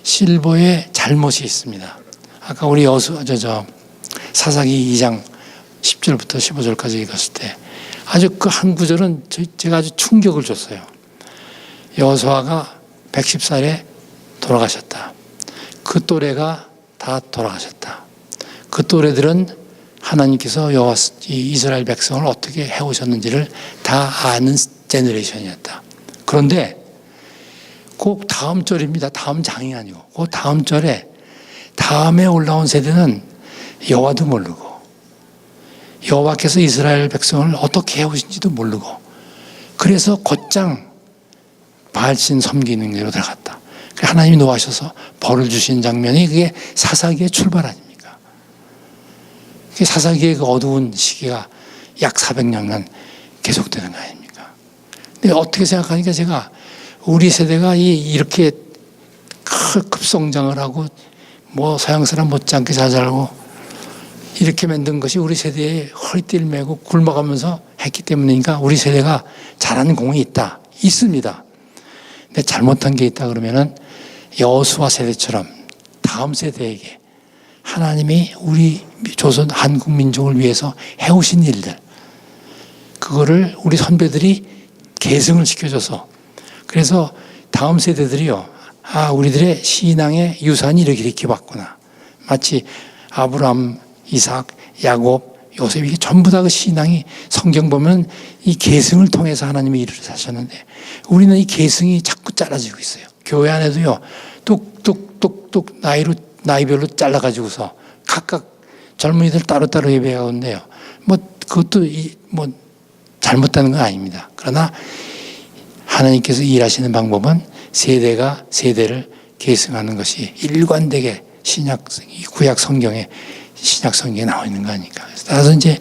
Speaker 1: 실보에 잘못이 있습니다. 아까 우리 사사기 2장 10절부터 15절까지 읽었을 때 아주 그 한 구절은 제가 아주 충격을 줬어요. 여호수아가 110살에 돌아가셨다. 그 또래가 다 돌아가셨다. 그 또래들은 하나님께서 이스라엘 백성을 어떻게 해오셨는지를 다 아는 제너레이션이었다. 그런데 꼭 다음 절입니다. 다음 장이 아니고 그 다음 절에 다음에 올라온 세대는 여호와도 모르고 여호와께서 이스라엘 백성을 어떻게 해오신지도 모르고 그래서 곧장 바알신 섬기는 길로 들어갔다. 하나님이 노하셔서 벌을 주신 장면이 그게 사사기의 출발 아닙니까? 그게 사사기의 그 어두운 시기가 약 400년간 계속되는 거 아닙니까? 근데 어떻게 생각하니까 제가 우리 세대가 이렇게 급성장을 하고 뭐 서양 사람 못지않게 잘 살고 이렇게 만든 것이 우리 세대에 허리띠를 메고 굶어가면서 했기 때문이니까 우리 세대가 잘하는 공이 있습니다. 근데 잘못한 게 있다 그러면은 여호수아 세대처럼 다음 세대에게 하나님이 우리 조선 한국 민족을 위해서 해오신 일들 그거를 우리 선배들이 계승을 시켜줘서 그래서 다음 세대들이요 우리들의 신앙의 유산이 이렇게 왔구나. 마치 아브라함, 이삭, 야곱, 요셉 이게 전부 다 그 신앙이 성경 보면 이 계승을 통해서 하나님이 일을 하셨는데 우리는 이 계승이 자꾸 잘라지고 있어요. 교회 안에도요 뚝뚝뚝뚝 나이별로 잘라가지고서 각각 젊은이들 따로따로 예배하는데요. 뭐 그것도 뭐 잘못되는 건 아닙니다. 그러나 하나님께서 일하시는 방법은 세대가 세대를 계승하는 것이 일관되게 구약 성경에 신약 성경에 나와 있는 거 아닙니까? 따라서 이제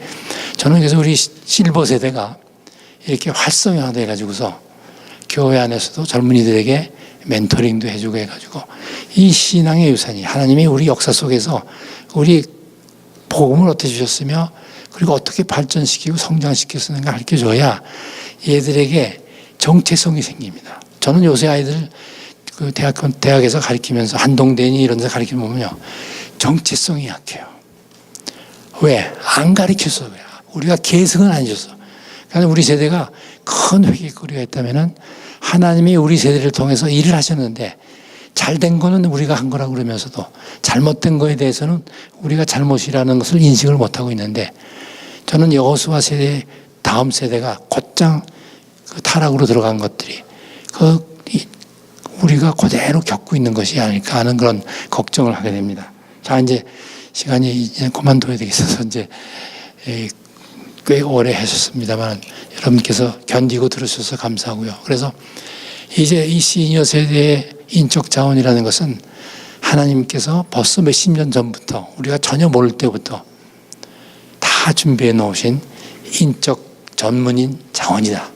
Speaker 1: 저는 그래서 우리 실버 세대가 이렇게 활성화돼 가지고서 교회 안에서도 젊은이들에게 멘토링도 해주고 해가지고 이 신앙의 유산이 하나님이 우리 역사 속에서 우리 복음을 어떻게 주셨으며 그리고 어떻게 발전시키고 성장시켰는가 가르쳐줘야 얘들에게 정체성이 생깁니다. 저는 요새 아이들 그 대학에서 가르치면서 한동대니 이런 데서 가르치면 보면요 정체성이 약해요. 왜? 안 가르쳐서 그래. 우리가 계승은 안 해줬어. 그러니까 우리 세대가 큰 회개거리가 있다면은 하나님이 우리 세대를 통해서 일을 하셨는데 잘된 거는 우리가 한 거라고 그러면서도 잘못된 거에 대해서는 우리가 잘못이라는 것을 인식을 못하고 있는데 저는 여호수아 세대 다음 세대가 곧장 그 타락으로 들어간 것들이 우리가 그대로 겪고 있는 것이 아닐까 하는 그런 걱정을 하게 됩니다. 자, 이제 시간이 이제 그만둬야 되겠어서 이제 꽤 오래 하셨습니다만 여러분께서 견디고 들으셔서 감사하고요. 그래서 이제 이 시니어 세대의 인적 자원이라는 것은 하나님께서 벌써 몇십 년 전부터 우리가 전혀 모를 때부터 다 준비해 놓으신 인적 전문인 자원이다.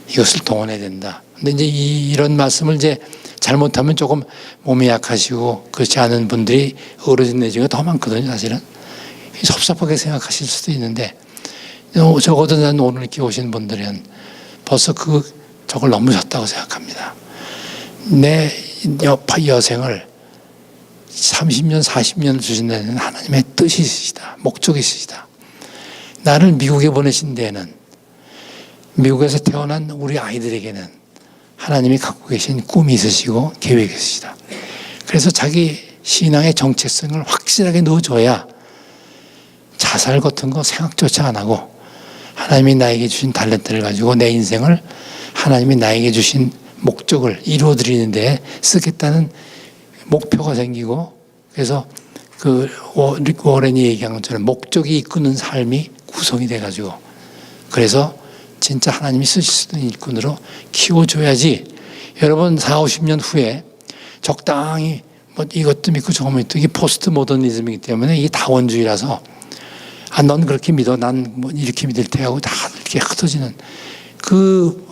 Speaker 1: 이것을 동원해야 된다. 근데 이제 이런 말씀을 이제 잘못하면 조금 몸이 약하시고 그렇지 않은 분들이 어르신 내지가 더 많거든요, 사실은. 섭섭하게 생각하실 수도 있는데 적어도 난 오늘 이렇게 오신 분들은 벌써 저걸 넘으셨다고 생각합니다. 내 여생을 30년, 40년을 주신다는 하나님의 뜻이 있으시다. 목적이 있으시다. 나를 미국에 보내신 데에는 미국에서 태어난 우리 아이들에게는 하나님이 갖고 계신 꿈이 있으시고 계획이 있으시다. 그래서 자기 신앙의 정체성을 확실하게 넣어줘야 자살 같은 거 생각조차 안 하고 하나님이 나에게 주신 달란트를 가지고 내 인생을 하나님이 나에게 주신 목적을 이루어드리는 데 쓰겠다는 목표가 생기고 그래서 그 워렌이 얘기한 것처럼 목적이 이끄는 삶이 구성이 돼가지고 그래서 진짜 하나님이 쓰실 수 있는 일꾼으로 키워줘야지 여러분 40, 50년 후에 적당히 뭐 이것도 믿고 저거 믿고 이게 포스트 모더니즘이기 때문에 이게 다원주의라서 넌 그렇게 믿어. 난 뭐 이렇게 믿을 테야 하고 다 이렇게 흩어지는 그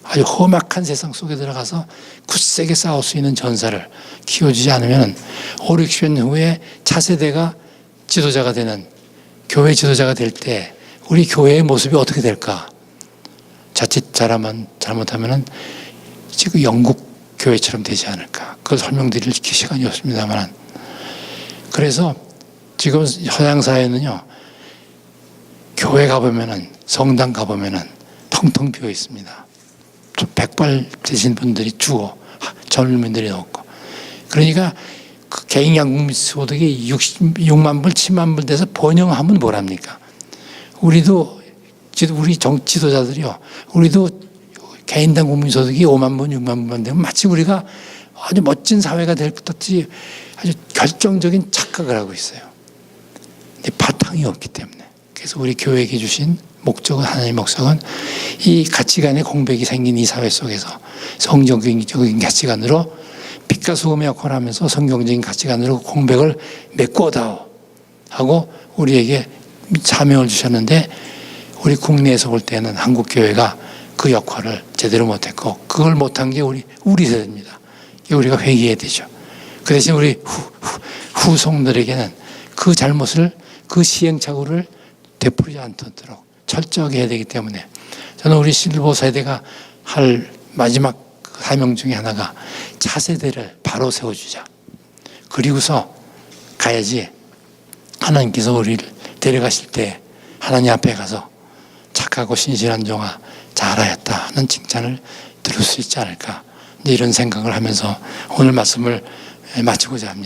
Speaker 1: 아주 험악한 세상 속에 들어가서 굳세게 싸울 수 있는 전사를 키워주지 않으면 5, 60년 후에 차세대가 지도자가 되는 교회 지도자가 될 때 우리 교회의 모습이 어떻게 될까? 자칫 잘못하면 지금 영국 교회처럼 되지 않을까? 그걸 설명드릴 시간이 없습니다만, 그래서 지금 서양 사회는요, 교회 가보면은, 성당 가보면은 텅텅 비어 있습니다. 백발 되신 분들이 주고 젊은이들이 없고, 그러니까 그 개인 양국 소득이 6만 불, 7만 불 돼서 번영하면 뭐랍니까? 우리 지도자들이요, 우리도 개인당 국민소득이 5만 분, 6만 분만 되면 마치 우리가 아주 멋진 사회가 될 것 같이 아주 결정적인 착각을 하고 있어요. 근데 바탕이 없기 때문에. 그래서 우리 교회에게 주신 목적은, 하나님의 목적은 이 가치관의 공백이 생긴 이 사회 속에서 성경적인 가치관으로 빛과 소금의 역할을 하면서 성경적인 가치관으로 공백을 메꿔다오 하고 우리에게 사명을 주셨는데, 우리 국내에서 볼 때는 한국 교회가 그 역할을 제대로 못했고, 그걸 못한 게 우리 세대입니다. 우리가 회개해야 되죠. 그 대신 우리 후손들에게는 그 잘못을, 그 시행착오를 되풀이지 않도록 철저하게 해야 되기 때문에, 저는 우리 실버 세대가 할 마지막 사명 중에 하나가 차세대를 바로 세워주자. 그리고서 가야지 하나님께서 우리를 데려가실 때 하나님 앞에 가서 착하고 신실한 종아 잘하였다 하는 칭찬을 들을 수 있지 않을까, 이런 생각을 하면서 오늘 말씀을 마치고자 합니다.